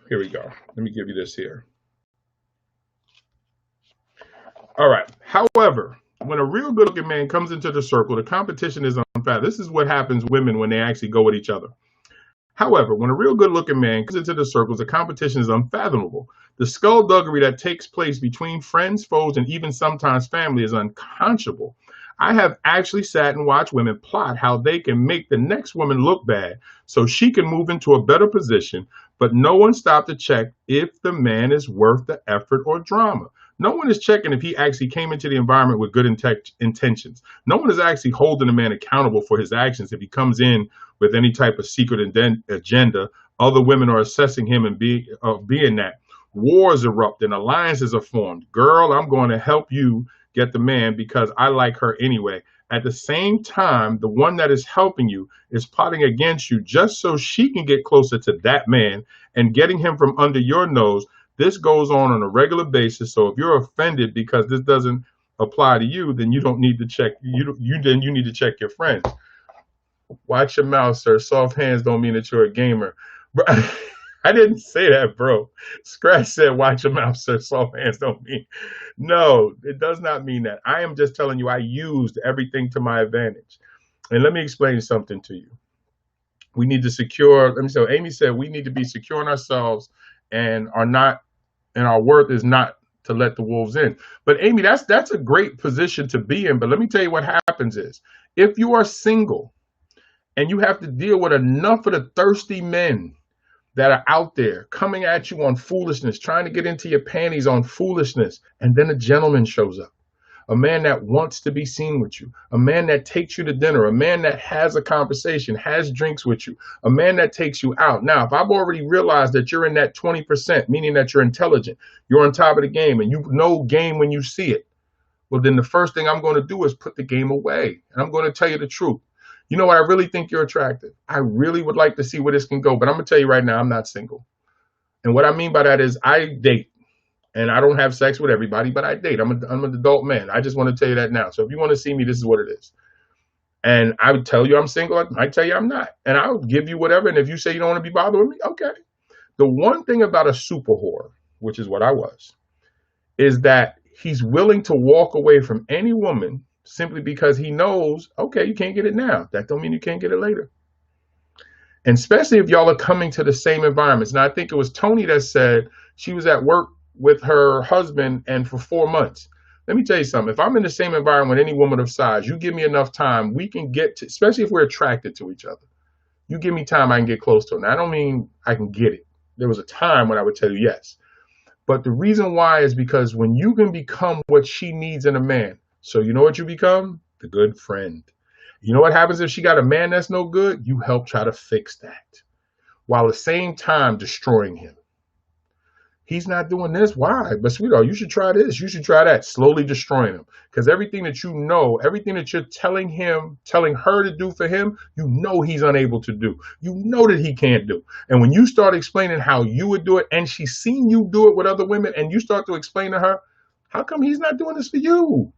Here we go. Let me give you this here. All right. However, when a real good looking man comes into the circle, the competition is unfair. This is what happens women when they actually go with each other. However, when a real good looking man comes into the circles, the competition is unfathomable. The skullduggery that takes place between friends, foes, and even sometimes family is unconscionable. I have actually sat and watched women plot how they can make the next woman look bad so she can move into a better position, but no one stopped to check if the man is worth the effort or drama. No one is checking if he actually came into the environment with good intentions. No one is actually holding a man accountable for his actions if he comes in with any type of secret agenda. Other women are assessing him and being that. Wars erupt and alliances are formed. Girl, I'm going to help you get the man because I like her anyway. At the same time, the one that is helping you is plotting against you just so she can get closer to that man and getting him from under your nose. This goes on a regular basis. So if you're offended because this doesn't apply to you, then you don't need to check. You need to check your friends. Watch your mouth, sir. Soft hands don't mean that you're a gamer. I didn't say that, bro. Scratch said, watch your mouth, sir. Soft hands don't mean. No, it does not mean that. I am just telling you I used everything to my advantage. And let me explain something to you. We need to secure, let me say, Amy said we need to be secure in ourselves and our worth is not to let the wolves in. But Amy, that's a great position to be in. But let me tell you what happens is if you are single and you have to deal with enough of the thirsty men that are out there coming at you on foolishness, trying to get into your panties on foolishness, and then a gentleman shows up. A man that wants to be seen with you, a man that takes you to dinner, a man that has a conversation, has drinks with you, a man that takes you out. Now, if I've already realized that you're in that 20%, meaning that you're intelligent, you're on top of the game, and you know game when you see it, well, then the first thing I'm going to do is put the game away. And I'm going to tell you the truth. You know what? I really think you're attractive. I really would like to see where this can go. But I'm going to tell you right now, I'm not single. And what I mean by that is I date. And I don't have sex with everybody, but I date. I'm an adult man. I just want to tell you that now. So if you want to see me, this is what it is. And I would tell you I'm single. I might tell you I'm not. And I'll give you whatever. And if you say you don't want to be bothered with me, okay. The one thing about a super whore, which is what I was, is that he's willing to walk away from any woman simply because he knows, okay, you can't get it now. That don't mean you can't get it later. And especially if y'all are coming to the same environments. Now, I think it was Tony that said she was at work with her husband and for 4 months. Let me tell you something. If I'm in the same environment with any woman of size, you give me enough time, we can get to, especially if we're attracted to each other. You give me time, I can get close to her. Now, I don't mean I can get it. There was a time when I would tell you yes. But the reason why is because when you can become what she needs in a man, so you know what you become? The good friend. You know what happens if she got a man that's no good? You help try to fix that while at the same time destroying him. He's not doing this. Why? But sweetheart, you should try this. You should try that. Slowly destroying him. Because everything that you know, everything that you're telling him, telling her to do for him, you know he's unable to do. You know that he can't do. And when you start explaining how you would do it, and she's seen you do it with other women, and you start to explain to her, how come he's not doing this for you?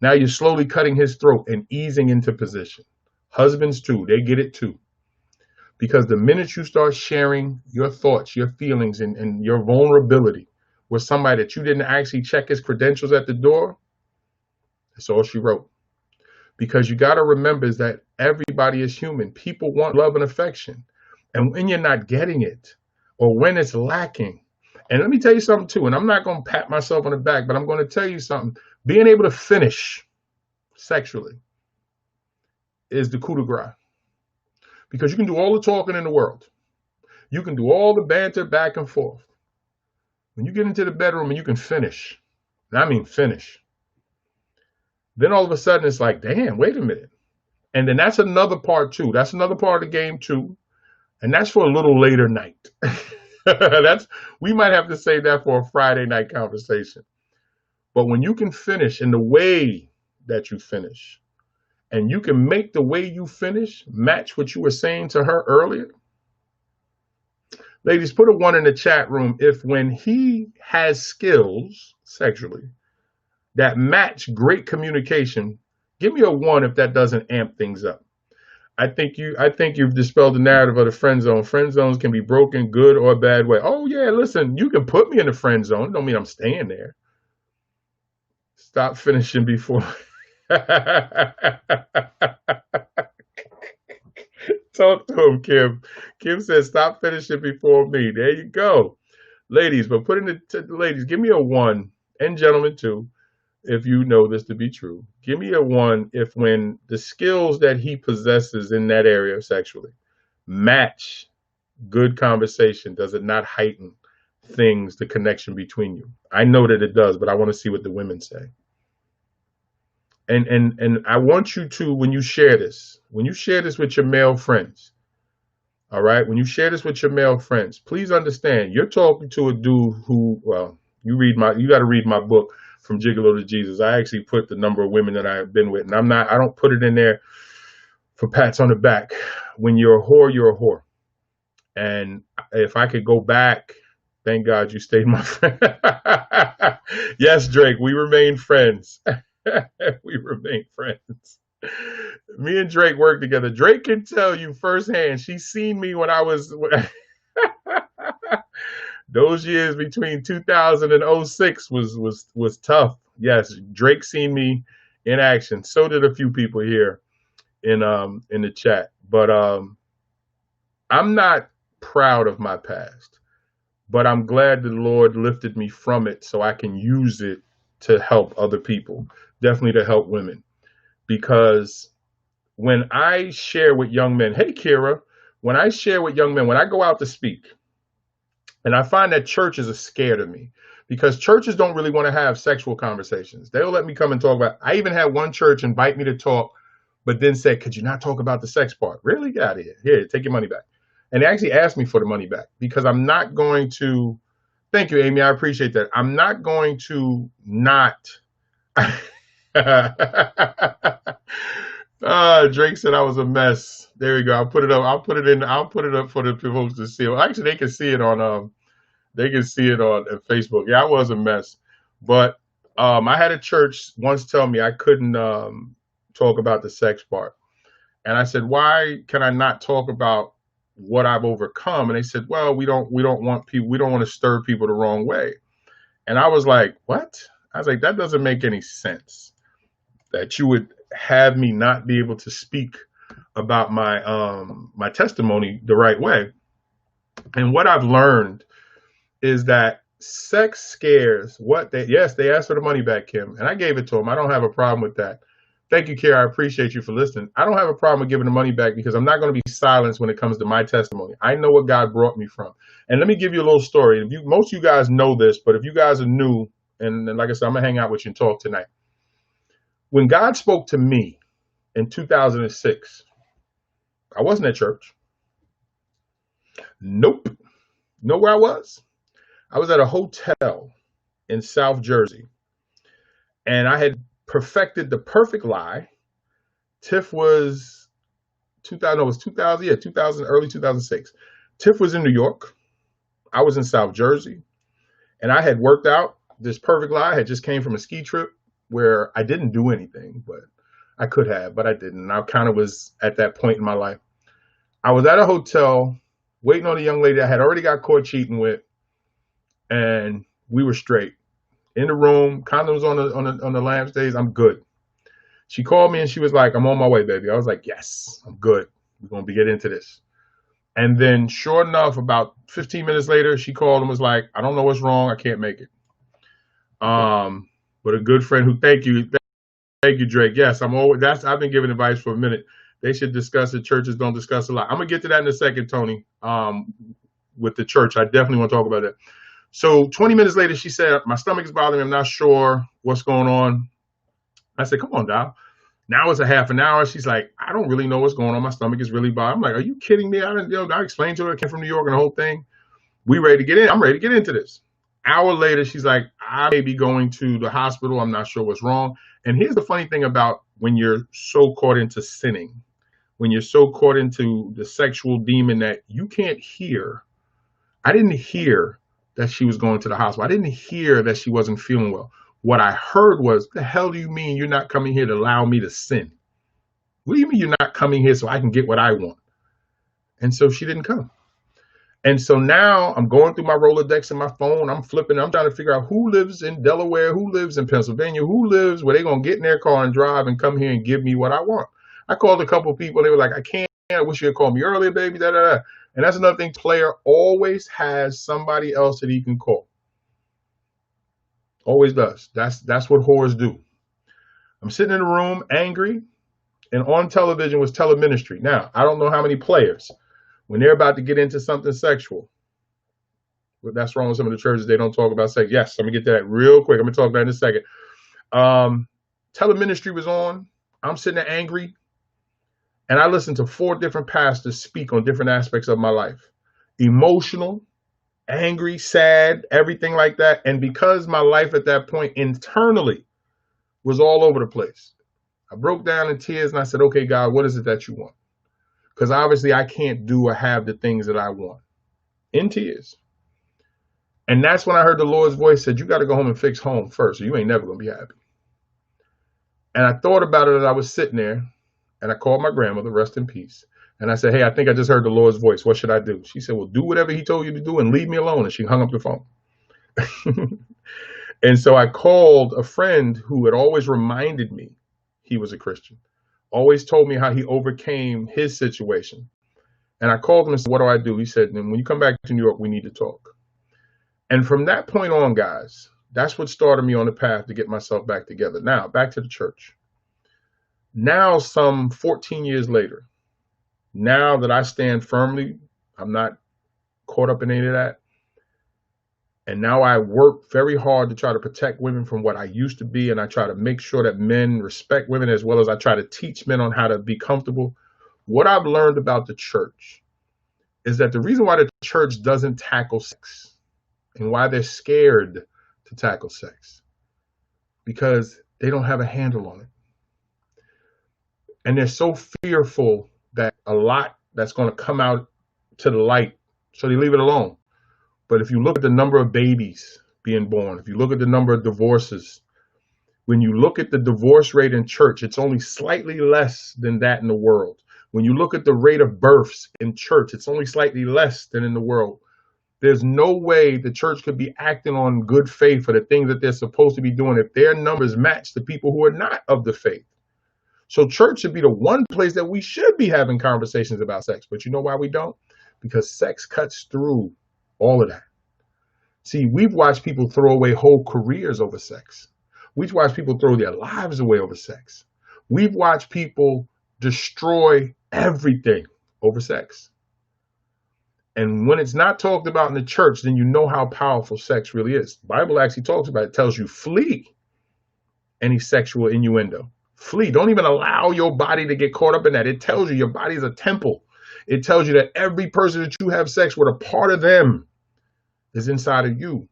Now you're slowly cutting his throat and easing into position. Husbands too, they get it too. Because the minute you start sharing your thoughts, your feelings, and your vulnerability with somebody that you didn't actually check his credentials at the door, that's all she wrote. Because you got to remember is that everybody is human. People want love and affection. And when you're not getting it, or when it's lacking, and let me tell you something too, and I'm not going to pat myself on the back, but I'm going to tell you something. Being able to finish sexually is the coup de grace. Because you can do all the talking in the world. You can do all the banter back and forth. When you get into the bedroom and you can finish, and I mean finish, then all of a sudden it's like, damn, wait a minute. And then that's another part too. That's another part of the game too. And that's for a little later night. We might have to save that for a Friday night conversation. But when you can finish in the way that you finish, and you can make the way you finish match what you were saying to her earlier. Ladies, put a 1 in the chat room if when he has skills sexually that match great communication, give me a 1 if that doesn't amp things up. I think you've dispelled the narrative of the friend zone. Friend zones can be broken, good or bad way. Oh yeah, listen, you can put me in the friend zone. Don't mean I'm staying there. Stop finishing before. Talk to him, Kim. Kim says, stop finishing before me. There you go. Ladies, but put in the ladies, give me a 1, and gentlemen too, if you know this to be true. Give me a 1 if when the skills that he possesses in that area sexually match good conversation, does it not heighten things, the connection between you? I know that it does, but I want to see what the women say. And I want you to, when you share this with your male friends, all right, when you share this with your male friends, please understand you're talking to a dude who, well, you got to read my book, From Gigolo to Jesus. I actually put the number of women that I've been with, and I don't put it in there for pats on the back. When you're a whore, you're a whore. And if I could go back, thank God you stayed my friend. Yes, Drake, we remain friends. We remain friends. Me and Drake work together. Drake can tell you firsthand. She's seen me when I was those years between 2000 and 06 was tough. Yes, Drake seen me in action. So did a few people here in the chat. But I'm not proud of my past, but I'm glad the Lord lifted me from it so I can use it to help other people. Definitely to help women, because when I share with young men, hey Kira, when I share with young men, when I go out to speak, and I find that churches are scared of me because churches don't really want to have sexual conversations. They'll let me come and talk about, I even had one church invite me to talk, but then said, could you not talk about the sex part? Really? Get out of here. Here, take your money back. And they actually asked me for the money back because I'm not going to, thank you, Amy, I appreciate that. I'm not going to not, Drake said I was a mess. There you go. I'll put it up. I'll put it up for the folks to see. Well, actually, they can see it on on Facebook. Yeah, I was a mess. But I had a church once tell me I couldn't talk about the sex part. And I said, why can I not talk about what I've overcome? And they said, well, we don't want to stir people the wrong way. And I was like, what? I was like, that doesn't make any sense. That you would have me not be able to speak about my testimony the right way. And what I've learned is that sex scares they asked for the money back, Kim, and I gave it to them. I don't have a problem with that. Thank you, Kara. I appreciate you for listening. I don't have a problem with giving the money back because I'm not going to be silenced when it comes to my testimony. I know what God brought me from. And let me give you a little story. Most of you guys know this, but if you guys are new, and like I said, I'm going to hang out with you and talk tonight. When God spoke to me in 2006, I wasn't at church. Nope. Know where I was? I was at a hotel in South Jersey, and I had perfected the perfect lie. Tiff was 2000, no, it was 2000, yeah, 2000, early 2006. Tiff was in New York. I was in South Jersey, and I had worked out this perfect lie. I had just came from a ski trip where I didn't do anything, but I could have, but I didn't. And I kind of was at that point in my life. I was at a hotel waiting on a young lady I had already got caught cheating with, and we were straight. In the room, condoms on the lampshades. I'm good. She called me and she was like, "I'm on my way, baby." I was like, "Yes, I'm good. We're gonna get into this." And then, sure enough, about 15 minutes later, she called and was like, "I don't know what's wrong. I can't make it." But a good friend who, thank you, Drake. Yes, I've been giving advice for a minute. They should discuss it. Churches don't discuss a lot. I'm gonna get to that in a second, Tony. With the church, I definitely want to talk about that. So 20 minutes later, she said, "My stomach is bothering me. I'm not sure what's going on." I said, "Come on, Doc." Now it's a half an hour. She's like, "I don't really know what's going on. My stomach is really bothering." I'm like, "Are you kidding me?" I explained to her I came from New York and the whole thing. We ready to get in. I'm ready to get into this. Hour later, she's like, "I may be going to the hospital. I'm not sure what's wrong." And here's the funny thing about when you're so caught into sinning, when you're so caught into the sexual demon that you can't hear. I didn't hear that she was going to the hospital. I didn't hear that she wasn't feeling well. What I heard was, "The hell do you mean you're not coming here to allow me to sin? What do you mean you're not coming here so I can get what I want?" And so she didn't come. And so now I'm going through my Rolodex in my phone. I'm flipping. I'm trying to figure out who lives in Delaware, who lives in Pennsylvania, who lives where they're going to get in their car and drive and come here and give me what I want. I called a couple of people. They were like, "I can't. I wish you had called me earlier, baby." Da, da, da. And that's another thing. Player always has somebody else that he can call. Always does. That's what whores do. I'm sitting in the room angry, and on television was teleministry. Now, I don't know how many players, when they're about to get into something sexual, but that's wrong with some of the churches. They don't talk about sex. Yes, let me get to that real quick. I'm going to talk about it in a second. Teleministry was on. I'm sitting there angry, and I listened to 4 different pastors speak on different aspects of my life. Emotional, angry, sad, everything like that. And because my life at that point internally was all over the place, I broke down in tears and I said, "Okay, God, what is it that you want?" Because obviously I can't do or have the things that I want. In tears. And that's when I heard the Lord's voice said, "You got to go home and fix home first, or you ain't never going to be happy." And I thought about it as I was sitting there, and I called my grandmother, rest in peace. And I said, "Hey, I think I just heard the Lord's voice. What should I do?" She said, "Well, do whatever he told you to do and leave me alone." And she hung up the phone. And so I called a friend who had always reminded me he was a Christian, always told me how he overcame his situation. And I called him and said, "What do I do?" He said, "Then when you come back to New York, we need to talk." And from that point on, guys, that's what started me on the path to get myself back together. Now, back to the church. Now, some 14 years later, now that I stand firmly, I'm not caught up in any of that. And now I work very hard to try to protect women from what I used to be. And I try to make sure that men respect women, as well as I try to teach men on how to be comfortable. What I've learned about the church is that the reason why the church doesn't tackle sex and why they're scared to tackle sex, because they don't have a handle on it. And they're so fearful that a lot that's going to come out to the light, so they leave it alone. But if you look at the number of babies being born, if you look at the number of divorces, when you look at the divorce rate in church, it's only slightly less than that in the world. When you look at the rate of births in church, it's only slightly less than in the world. There's no way the church could be acting on good faith for the things that they're supposed to be doing if their numbers match the people who are not of the faith. So church should be the one place that we should be having conversations about sex. But you know why we don't? Because sex cuts through all of that. See, we've watched people throw away whole careers over sex. We've watched people throw their lives away over sex. We've watched people destroy everything over sex. And when it's not talked about in the church, then you know how powerful sex really is. The Bible actually talks about it. It tells you, flee any sexual innuendo. Flee. Don't even allow your body to get caught up in that. It tells you your body is a temple. It tells you that every person that you have sex with, a part of them is inside of you.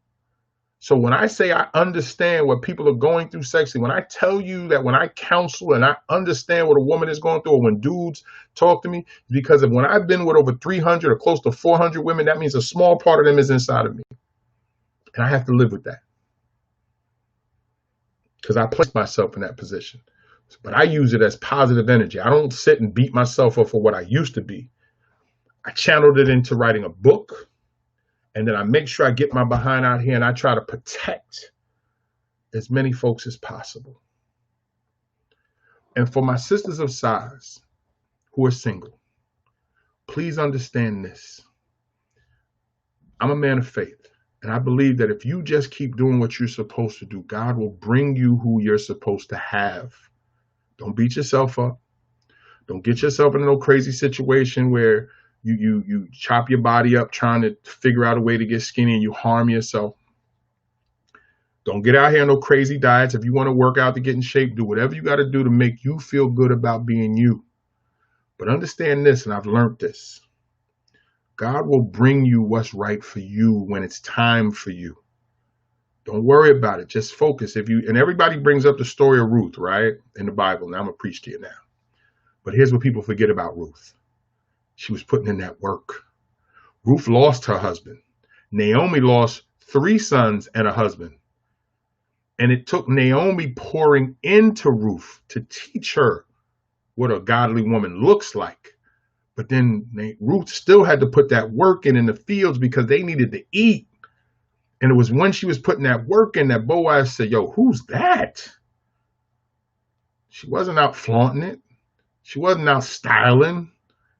So when I say I understand what people are going through sexually, when I tell you that when I counsel and I understand what a woman is going through, or when dudes talk to me, because of when I've been with over 300 or close to 400 women, that means a small part of them is inside of me. And I have to live with that because I placed myself in that position. But I use it as positive energy. I don't sit and beat myself up for what I used to be. I channeled it into writing a book. And then I make sure I get my behind out here and I try to protect as many folks as possible. And for my sisters of size who are single, please understand this. I'm a man of faith, and I believe that if you just keep doing what you're supposed to do, God will bring you who you're supposed to have. Don't beat yourself up. Don't get yourself in no crazy situation where you chop your body up trying to figure out a way to get skinny and you harm yourself. Don't get out here on no crazy diets. If you want to work out to get in shape, do whatever you got to do to make you feel good about being you. But understand this, and I've learned this. God will bring you what's right for you when it's time for you. Don't worry about it. Just focus. And everybody brings up the story of Ruth, right? In the Bible. Now I'm going to preach to you now. But here's what people forget about Ruth. She was putting in that work. Ruth lost her husband. Naomi lost 3 sons and a husband. And it took Naomi pouring into Ruth to teach her what a godly woman looks like. But then Ruth still had to put that work in the fields because they needed to eat. And it was when she was putting that work in that Boaz said, yo, who's that? She wasn't out flaunting it. She wasn't out styling.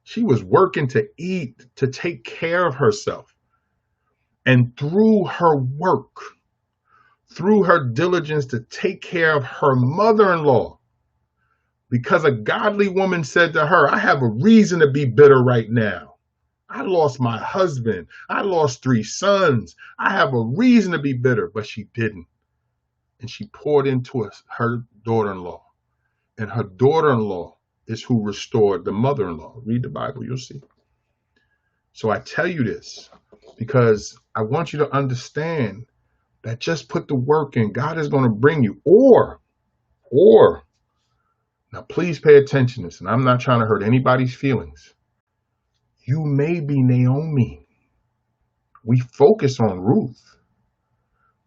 She was working to eat, to take care of herself. And through her work, through her diligence to take care of her mother-in-law, because a godly woman said to her, I have a reason to be bitter right now. I lost my husband. I lost 3 sons. I have a reason to be bitter, but she didn't. And she poured into her daughter-in-law. And her daughter-in-law is who restored the mother-in-law. Read the Bible, you'll see. So I tell you this because I want you to understand that just put the work in. God is going to bring you. Or, now please pay attention to this, and I'm not trying to hurt anybody's feelings. You may be Naomi. We focus on Ruth.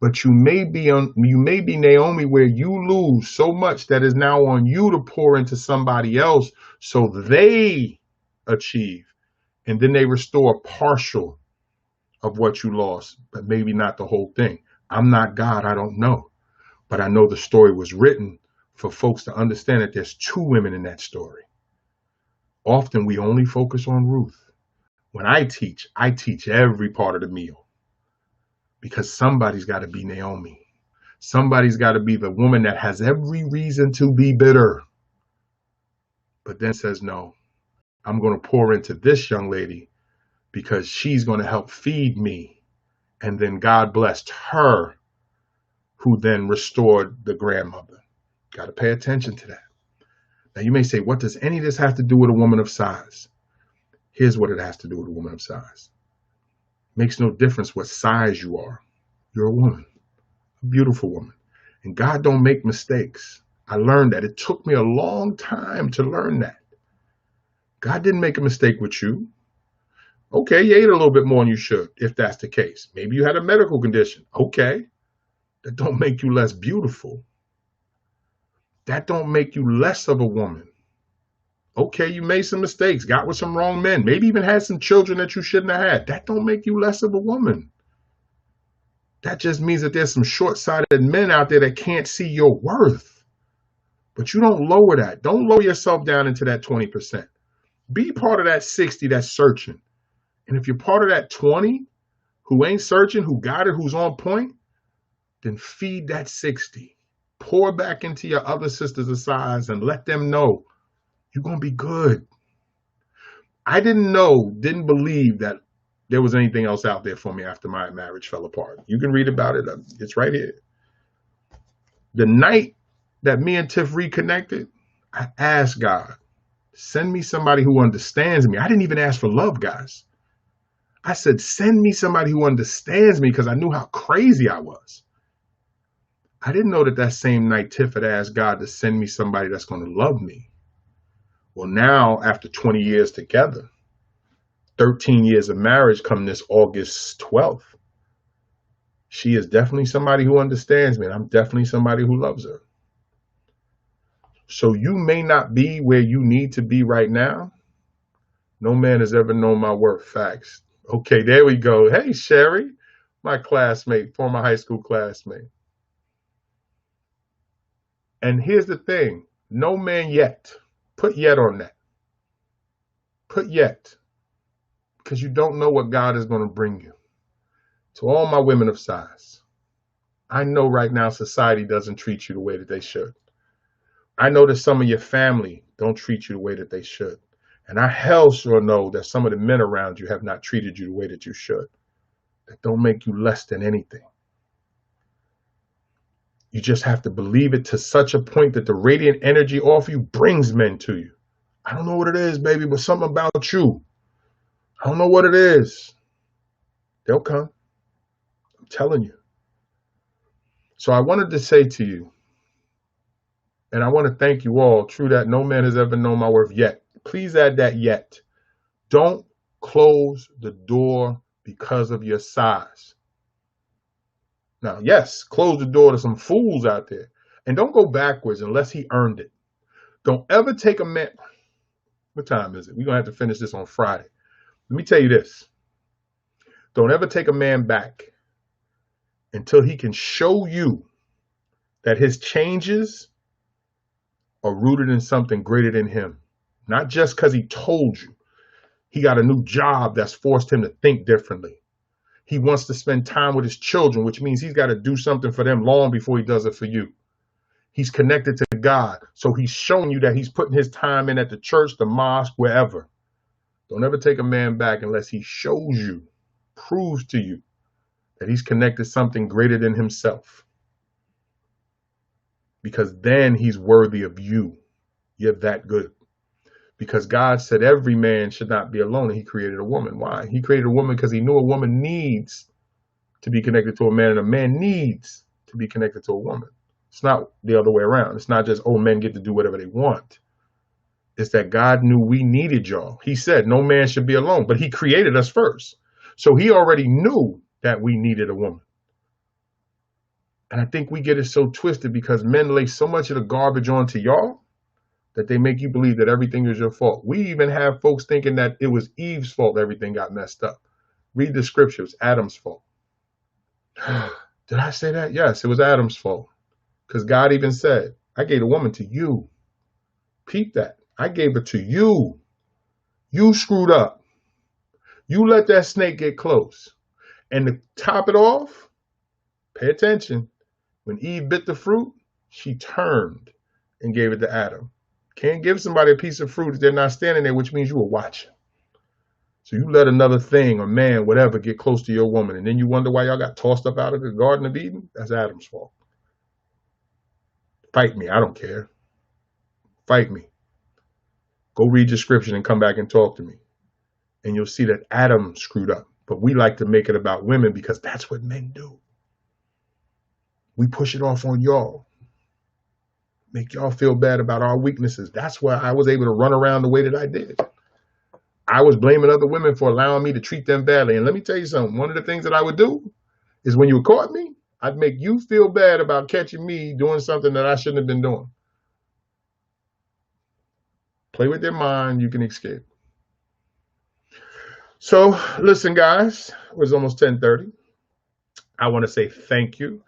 But you may be Naomi where you lose so much that is now on you to pour into somebody else so they achieve. And then they restore partial of what you lost, but maybe not the whole thing. I'm not God, I don't know. But I know the story was written for folks to understand that there's 2 women in that story. Often we only focus on Ruth. When I teach every part of the meal. Because somebody's got to be Naomi. Somebody's got to be the woman that has every reason to be bitter. But then says, no, I'm going to pour into this young lady because she's going to help feed me. And then God blessed her, who then restored the grandmother. Got to pay attention to that. Now you may say, what does any of this have to do with a woman of size? Here's what it has to do with a woman of size. Makes no difference what size you are. You're a woman, a beautiful woman. And God don't make mistakes. I learned that. It took me a long time to learn that. God didn't make a mistake with you. Okay, you ate a little bit more than you should, if that's the case. Maybe you had a medical condition. Okay. That don't make you less beautiful. That don't make you less of a woman. Okay, you made some mistakes, got with some wrong men, maybe even had some children that you shouldn't have had. That don't make you less of a woman. That just means that there's some short-sighted men out there that can't see your worth. But you don't lower that. Don't lower yourself down into that 20%. Be part of that 60 that's searching. And if you're part of that 20 who ain't searching, who got it, who's on point, then feed that 60. Pour back into your other sisters of size and let them know you're going to be good. I didn't believe that there was anything else out there for me after my marriage fell apart. You can read about it. It's right here. The night that me and Tiff reconnected, I asked God, send me somebody who understands me. I didn't even ask for love, guys. I said, send me somebody who understands me, because I knew how crazy I was. I didn't know that that same night Tiff had asked God to send me somebody that's going to love me. Well, now, after 20 years together, 13 years of marriage come this August 12th, she is definitely somebody who understands me, and I'm definitely somebody who loves her. So you may not be where you need to be right now. No man has ever known my worth. Facts. Okay, there we go. Hey, Sherry, my classmate, former high school classmate. And here's the thing. No man yet. Put yet on that. Put yet. Because you don't know what God is going to bring you. To all my women of size, I know right now society doesn't treat you the way that they should. I know that some of your family don't treat you the way that they should. And I hell sure know that some of the men around you have not treated you the way that you should. That don't make you less than anything. You just have to believe it to such a point that the radiant energy off you brings men to you. I don't know what it is, baby, but something about you. I don't know what it is. They'll come. I'm telling you. So I wanted to say to you, and I want to thank you all, true that no man has ever known my worth yet. Please add that yet. Don't close the door because of your size. Now, yes, close the door to some fools out there. And don't go backwards unless he earned it. Don't ever take a man. What time is it? We're going to have to finish this on Friday. Let me tell you this. Don't ever take a man back until he can show you that his changes are rooted in something greater than him. Not just because he told you. He got a new job that's forced him to think differently. He wants to spend time with his children, which means he's got to do something for them long before he does it for you. He's connected to God. So he's showing you that he's putting his time in at the church, the mosque, wherever. Don't ever take a man back unless he shows you, proves to you that he's connected to something greater than himself. Because then he's worthy of you. You're that good. Because God said every man should not be alone, and he created a woman. Why? He created a woman because he knew a woman needs to be connected to a man, and a man needs to be connected to a woman. It's not the other way around. It's not just, oh, men get to do whatever they want. It's that God knew we needed y'all. He said no man should be alone, but he created us first. So he already knew that we needed a woman. And I think we get it so twisted because men lay so much of the garbage onto y'all that they make you believe that everything is your fault. We even have folks thinking that it was Eve's fault everything got messed up. Read the scriptures, Adam's fault. Did I say that? Yes, it was Adam's fault. Because God even said, I gave the woman to you. Peep that. I gave it to you. You screwed up. You let that snake get close. And to top it off, pay attention. When Eve bit the fruit, she turned and gave it to Adam. Can't give somebody a piece of fruit if they're not standing there, which means you were watching. So you let another thing or man, whatever, get close to your woman, and then you wonder why y'all got tossed up out of the Garden of Eden? That's Adam's fault. Fight me. I don't care. Fight me. Go read your scripture and come back and talk to me. And you'll see that Adam screwed up. But we like to make it about women because that's what men do. We push it off on y'all. Make y'all feel bad about our weaknesses. That's why I was able to run around the way that I did. I was blaming other women for allowing me to treat them badly. And let me tell you something. One of the things that I would do is when you caught me, I'd make you feel bad about catching me doing something that I shouldn't have been doing. Play with their mind. You can escape. So listen, guys, it was almost 10:30. I want to say thank you.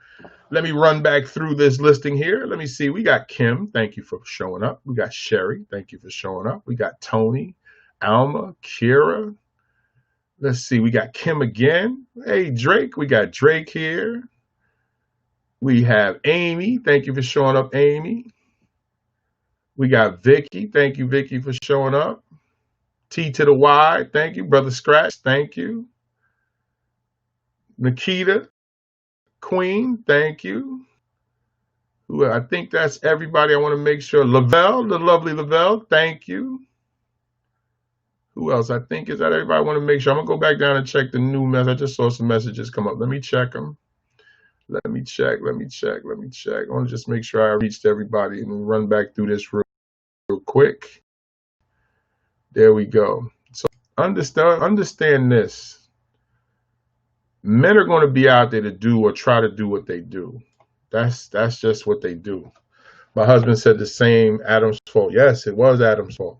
Let me run back through this listing here. Let me see. We got Kim. Thank you for showing up. We got Sherry. Thank you for showing up. We got Tony, Alma, Kira. Let's see. We got Kim again. Hey, Drake. We got Drake here. We have Amy. Thank you for showing up, Amy. We got Vicky. Thank you, Vicky, for showing up. T to the Y. Thank you. Brother Scratch. Thank you. Nikita. Queen, thank you. I think that's everybody. I want to make sure. Lavelle, the lovely Lavelle, thank you. Who else? I think, is that everybody? I want to make sure. I'm going to go back down and check the new message. I just saw some messages come up. Let me check them. Let me check. I want to just make sure I reached everybody and run back through this real quick. There we go. So understand this. Men are going to be out there to do or try to do what they do. That's just what they do. My husband said the same, Adam's fault. Yes, it was Adam's fault.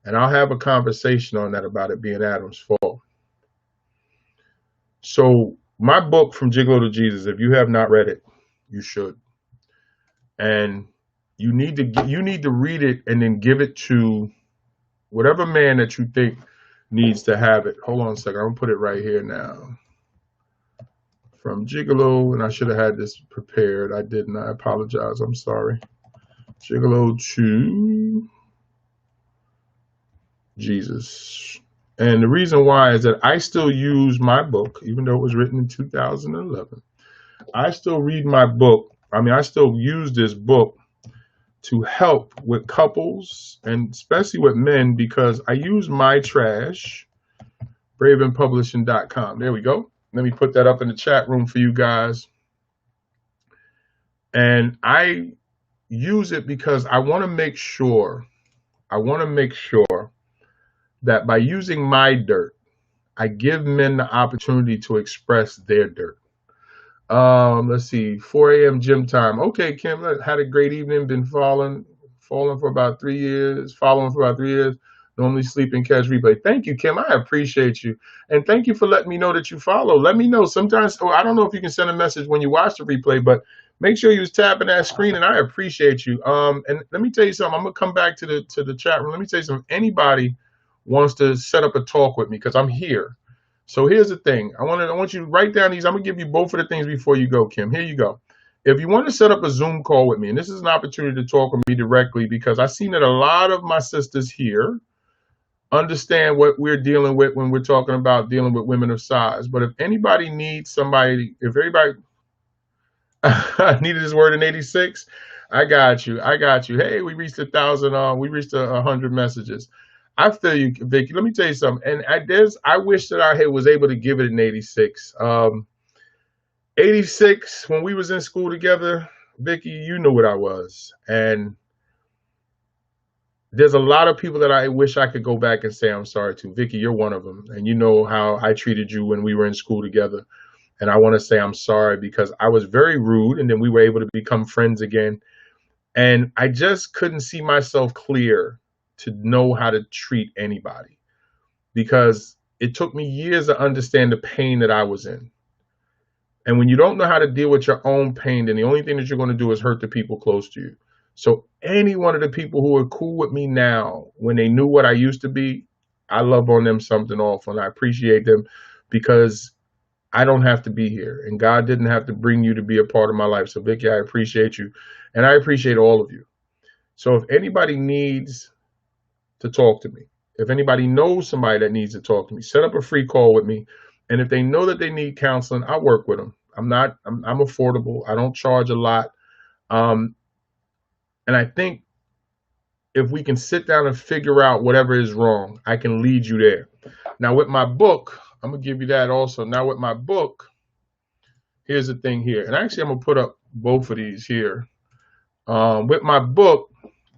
And I'll have a conversation on that about it being Adam's fault. So my book, From Gigolo to Jesus, if you have not read it, you should. And you need to read it and then give it to whatever man that you think needs to have it. Hold on a second. I'm going to put it right here now. From Gigolo, and I should have had this prepared. I didn't. I apologize. I'm sorry. Gigolo to Jesus. And the reason why is that I still use my book, even though it was written in 2011. I still read my book. I still use this book to help with couples and especially with men because I use my trash, bravenpublishing.com. There we go. Let me put that up in the chat room for you guys. And I use it because I want to make sure that by using my dirt, I give men the opportunity to express their dirt. Let's see, 4 a.m. gym time. Okay, Kim, had a great evening. Been following for about 3 years. Normally sleep and catch replay. Thank you, Kim. I appreciate you. And thank you for letting me know that you follow. Let me know sometimes. I don't know if you can send a message when you watch the replay, but make sure you was tapping that screen, and I appreciate you. And let me tell you something. I'm going to come back to the chat room. Let me tell you something. Anybody wants to set up a talk with me because I'm here. So here's the thing. I want you to write down these. I'm going to give you both of the things before you go, Kim. Here you go. If you want to set up a Zoom call with me, and this is an opportunity to talk with me directly because I've seen that a lot of my sisters here understand what we're dealing with when we're talking about dealing with women of size. But if anybody needs somebody, if everybody needed this word in 86, I got you. Hey, we reached 1,000. We reached 100 messages. I feel you, Vicky. Let me tell you something. And I wish that I was able to give it an 86. 86, when we was in school together, Vicky, you know what I was. And there's a lot of people that I wish I could go back and say I'm sorry to. Vicky, you're one of them. And you know how I treated you when we were in school together. And I want to say I'm sorry because I was very rude, and then we were able to become friends again. And I just couldn't see myself clear to know how to treat anybody because it took me years to understand the pain that I was in. And when you don't know how to deal with your own pain, then the only thing that you're going to do is hurt the people close to you. So any one of the people who are cool with me now, when they knew what I used to be, I love on them something awful, and I appreciate them because I don't have to be here, and God didn't have to bring you to be a part of my life. So Vicky, I appreciate you, and I appreciate all of you. So if anybody needs to talk to me, if anybody knows somebody that needs to talk to me, set up a free call with me. And if they know that they need counseling, I'll work with them. I'm affordable. I don't charge a lot. And I think if we can sit down and figure out whatever is wrong, I can lead you there. Now with my book, I'm going to give you that also. Now with my book, here's the thing here. And actually, I'm going to put up both of these here. With my book,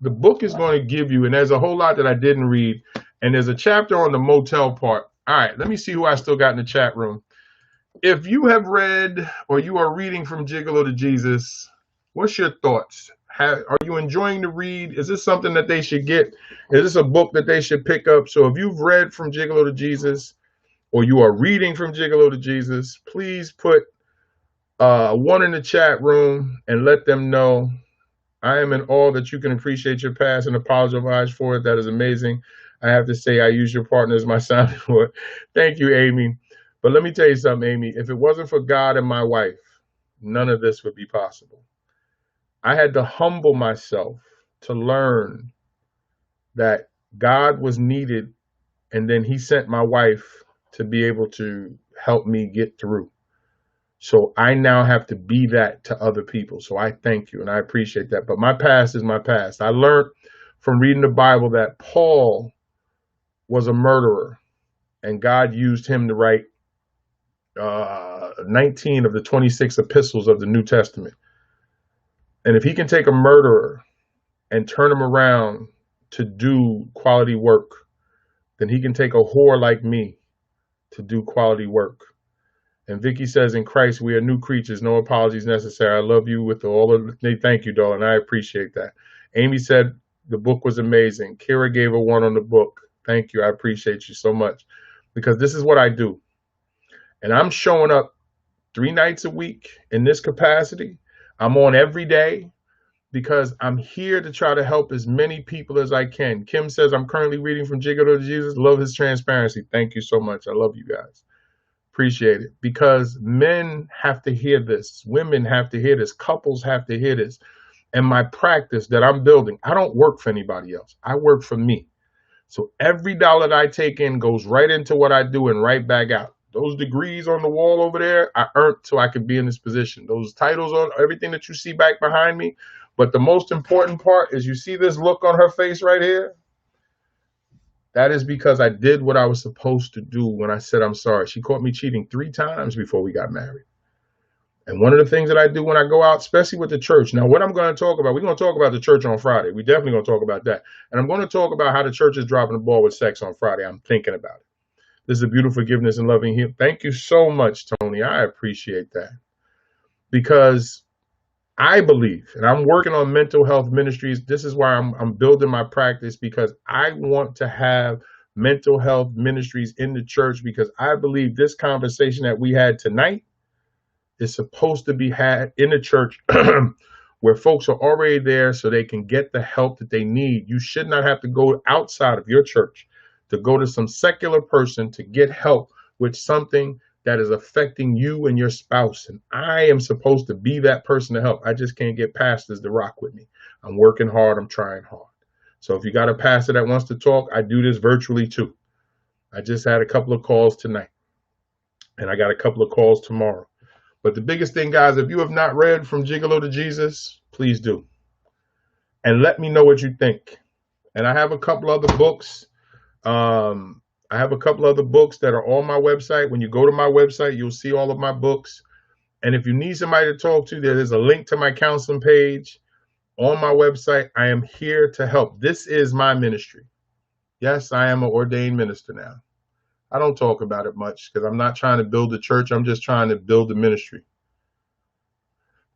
the book is going to give you, and there's a whole lot that I didn't read. And there's a chapter on the motel part. All right, let me see who I still got in the chat room. If you have read or you are reading From Gigolo to Jesus, what's your thoughts? Are you enjoying the read? Is this something that they should get? Is this a book that they should pick up? So if you've read From Gigolo to Jesus or you are reading From Gigolo to Jesus, please put 1 in the chat room and let them know. I am in awe that you can appreciate your past and apologize for it. That is amazing. I have to say I use your partner as my sounding board. Thank you, Amy. But let me tell you something, Amy. If it wasn't for God and my wife, none of this would be possible. I had to humble myself to learn that God was needed, and then he sent my wife to be able to help me get through. So I now have to be that to other people. So I thank you, and I appreciate that. But my past is my past. I learned from reading the Bible that Paul was a murderer, and God used him to write 19 of the 26 epistles of the New Testament. And if he can take a murderer and turn him around to do quality work, then he can take a whore like me to do quality work. And Vicky says, in Christ, we are new creatures. No apologies necessary. I love you with all of the, thank you, darling. I appreciate that. Amy said the book was amazing. Kira gave a 1 on the book. Thank you. I appreciate you so much, because this is what I do. And I'm showing up 3 nights a week in this capacity. I'm on every day because I'm here to try to help as many people as I can. Kim says, I'm currently reading from Gigolo to Jesus. Love his transparency. Thank you so much. I love you guys. Appreciate it. Because men have to hear this. Women have to hear this. Couples have to hear this. And my practice that I'm building, I don't work for anybody else. I work for me. So every dollar that I take in goes right into what I do and right back out. Those degrees on the wall over there, I earned so I could be in this position. Those titles on everything that you see back behind me. But the most important part is, you see this look on her face right here? That is because I did what I was supposed to do when I said I'm sorry. She caught me cheating 3 times before we got married. And one of the things that I do when I go out, especially with the church. Now, what I'm going to talk about, we're going to talk about the church on Friday. We're definitely going to talk about that. And I'm going to talk about how the church is dropping the ball with sex on Friday. I'm thinking about it. This is a beautiful forgiveness and loving healing. Thank you so much, Tony. I appreciate that. Because I believe, and I'm working on mental health ministries. This is why I'm building my practice, because I want to have mental health ministries in the church, because I believe this conversation that we had tonight is supposed to be had in the church where folks are already there so they can get the help that they need. You should not have to go outside of your church to go to some secular person to get help with something that is affecting you and your spouse. And I am supposed to be that person to help. I just can't get pastors to rock with me. I'm working hard. I'm trying hard. So if you got a pastor that wants to talk, I do this virtually too. I just had a couple of calls tonight, and I got a couple of calls tomorrow. But the biggest thing, guys, if you have not read From Gigolo to Jesus, please do. And let me know what you think. And I have a couple other books. I have a couple other books that are on my website. When you go to my website, you'll see all of my books. And if you need somebody to talk to, there's a link to my counseling page on my website. I am here to help. This is my ministry. Yes, I am an ordained minister now. I don't talk about it much because I'm not trying to build a church. I'm just trying to build a ministry.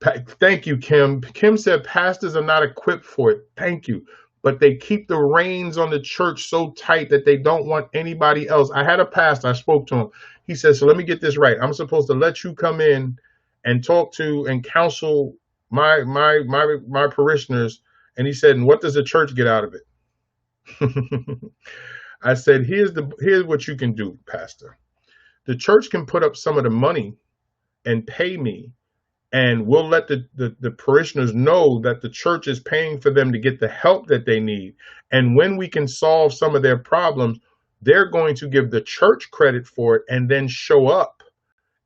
Thank you, Kim. Kim said pastors are not equipped for it. Thank you. But they keep the reins on the church so tight that they don't want anybody else. I had a pastor, I spoke to him. He said, so let me get this right. I'm supposed to let you come in and talk to and counsel my parishioners. And he said, and what does the church get out of it? I said, here's what you can do, Pastor. The church can put up some of the money and pay me, and we'll let the parishioners know that the church is paying for them to get the help that they need. And when we can solve some of their problems, they're going to give the church credit for it and then show up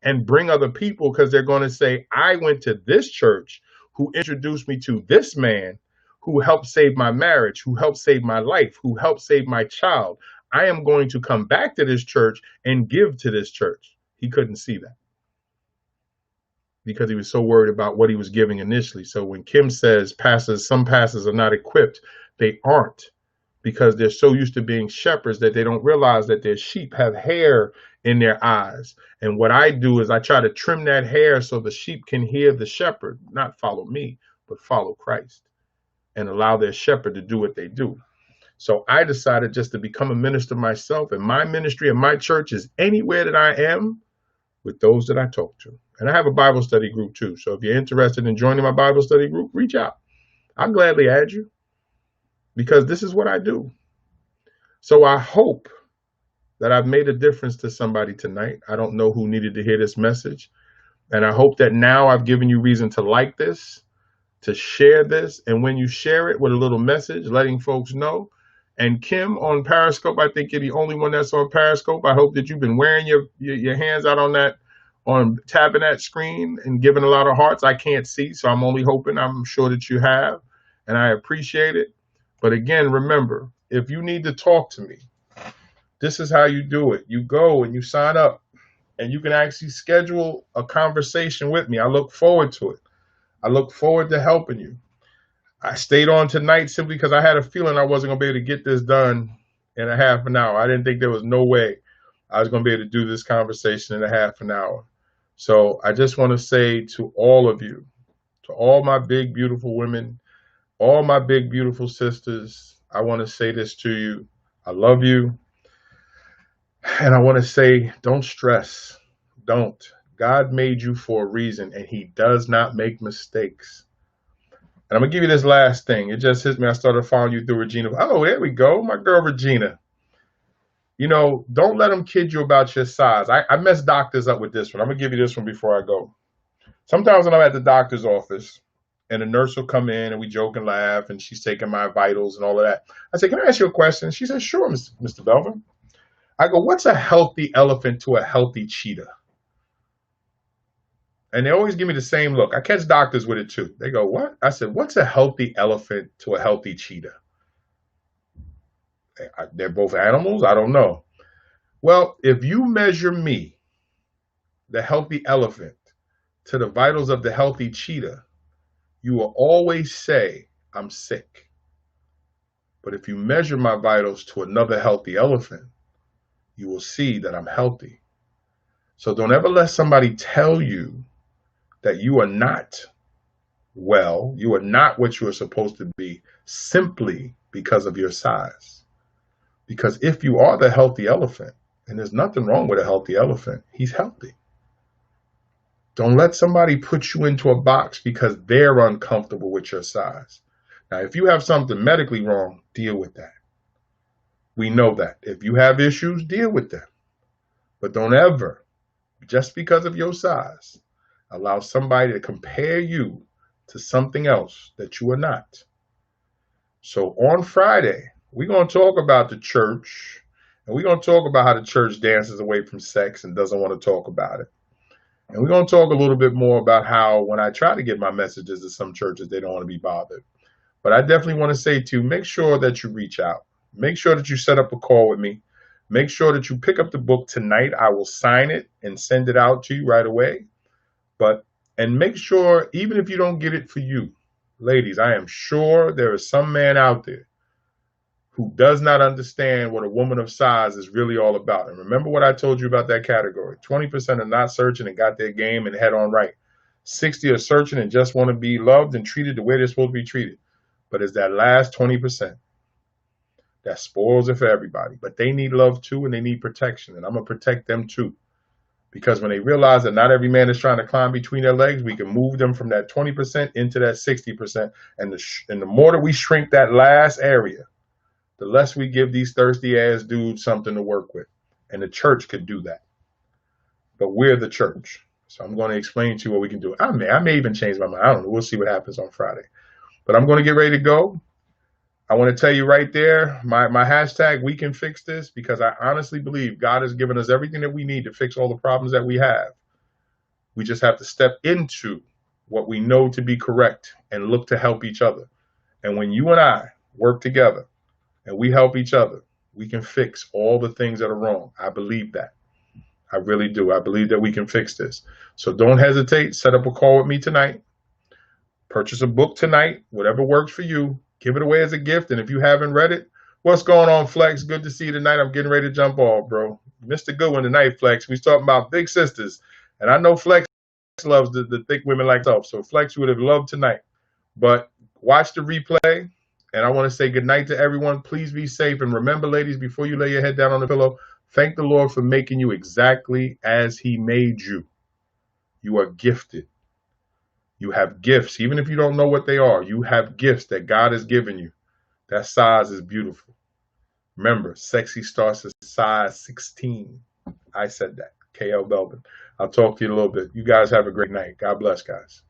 and bring other people, because they're going to say, I went to this church who introduced me to this man who helped save my marriage, who helped save my life, who helped save my child. I am going to come back to this church and give to this church. He couldn't see that because he was so worried about what he was giving initially. So when Kim says some pastors are not equipped, they aren't, because they're so used to being shepherds that they don't realize that their sheep have hair in their eyes. And what I do is I try to trim that hair so the sheep can hear the shepherd, not follow me, but follow Christ, and allow their shepherd to do what they do. So I decided just to become a minister myself, and my ministry and my church is anywhere that I am with those that I talk to. And I have a Bible study group too. So if you're interested in joining my Bible study group, reach out. I'll gladly add you, because this is what I do. So I hope that I've made a difference to somebody tonight. I don't know who needed to hear this message. And I hope that now I've given you reason to like this, to share this. And when you share it with a little message, letting folks know. And Kim on Periscope, I think you're the only one that's on Periscope. I hope that you've been wearing your hands out on tapping that screen and giving a lot of hearts. I can't see, so I'm only hoping. I'm sure that you have, and I appreciate it. But again, remember, if you need to talk to me, This is how you do it. You go and you sign up, and you can actually schedule a conversation with me. I look forward to it. I look forward to helping you. I stayed on tonight simply because I had a feeling I wasn't going to be able to get this done in a half an hour. I didn't think there was no way I was going to be able to do this conversation in a half an hour. So I just want to say to all of you, to all my big, beautiful women, all my big, beautiful sisters, I want to say this to you. I love you. And I want to say, don't stress. Don't. God made you for a reason, and he does not make mistakes. And I'm going to give you this last thing. It just hits me. I started following you through Regina. Oh, there we go. My girl, Regina. You know, don't let them kid you about your size. I mess doctors up with this one. I'm going to give you this one before I go. Sometimes when I'm at the doctor's office and a nurse will come in and we joke and laugh and she's taking my vitals and all of that. I say, can I ask you a question? She says, sure, Mr. Belvin. I go, what's a healthy elephant to a healthy cheetah? And they always give me the same look. I catch doctors with it too. They go, what? I said, what's a healthy elephant to a healthy cheetah? They're both animals? I don't know. Well, if you measure me, the healthy elephant, to the vitals of the healthy cheetah, you will always say, I'm sick. But if you measure my vitals to another healthy elephant, you will see that I'm healthy. So don't ever let somebody tell you that you are not well, you are not what you are supposed to be simply because of your size. Because if you are the healthy elephant, and there's nothing wrong with a healthy elephant, he's healthy. Don't let somebody put you into a box because they're uncomfortable with your size. Now, if you have something medically wrong, deal with that. We know that. If you have issues, deal with them. But don't ever, just because of your size, allow somebody to compare you to something else that you are not. So on Friday, we're going to talk about the church, and we're going to talk about how the church dances away from sex and doesn't want to talk about it. And we're going to talk a little bit more about how when I try to get my messages to some churches, they don't want to be bothered. But I definitely want to say to you, make sure that you reach out. Make sure that you set up a call with me. Make sure that you pick up the book tonight. I will sign it and send it out to you right away. And make sure, even if you don't get it for you, ladies, I am sure there is some man out there who does not understand what a woman of size is really all about. And remember what I told you about that category. 20% are not searching and got their game and head on right. 60 are searching and just want to be loved and treated the way they're supposed to be treated. But it's that last 20% that spoils it for everybody. But they need love too, and they need protection. And I'm going to protect them too. Because when they realize that not every man is trying to climb between their legs, we can move them from that 20% into that 60%. And the more that we shrink that last area, the less we give these thirsty ass dudes something to work with. And the church could do that. But we're the church. So I'm going to explain to you what we can do. I may even change my mind. I don't know. We'll see what happens on Friday. But I'm going to get ready to go. I want to tell you right there, my hashtag, we can fix this, because I honestly believe God has given us everything that we need to fix all the problems that we have. We just have to step into what we know to be correct and look to help each other. And when you and I work together and we help each other, we can fix all the things that are wrong. I believe that. I really do. I believe that we can fix this. So don't hesitate. Set up a call with me tonight. Purchase a book tonight, whatever works for you. Give it away as a gift. And if you haven't read it, what's going on, Flex? Good to see you tonight. I'm getting ready to jump off, bro. Missed a good one tonight, Flex. We talking about big sisters. And I know Flex loves the thick women like yourself. So Flex would have loved tonight. But watch the replay. And I want to say good night to everyone. Please be safe. And remember, ladies, before you lay your head down on the pillow, thank the Lord for making you exactly as he made you. You are gifted. You have gifts. Even if you don't know what they are, you have gifts that God has given you. That size is beautiful. Remember, sexy starts at size 16. I said that. KL Belvin. I'll talk to you in a little bit. You guys have a great night. God bless, guys.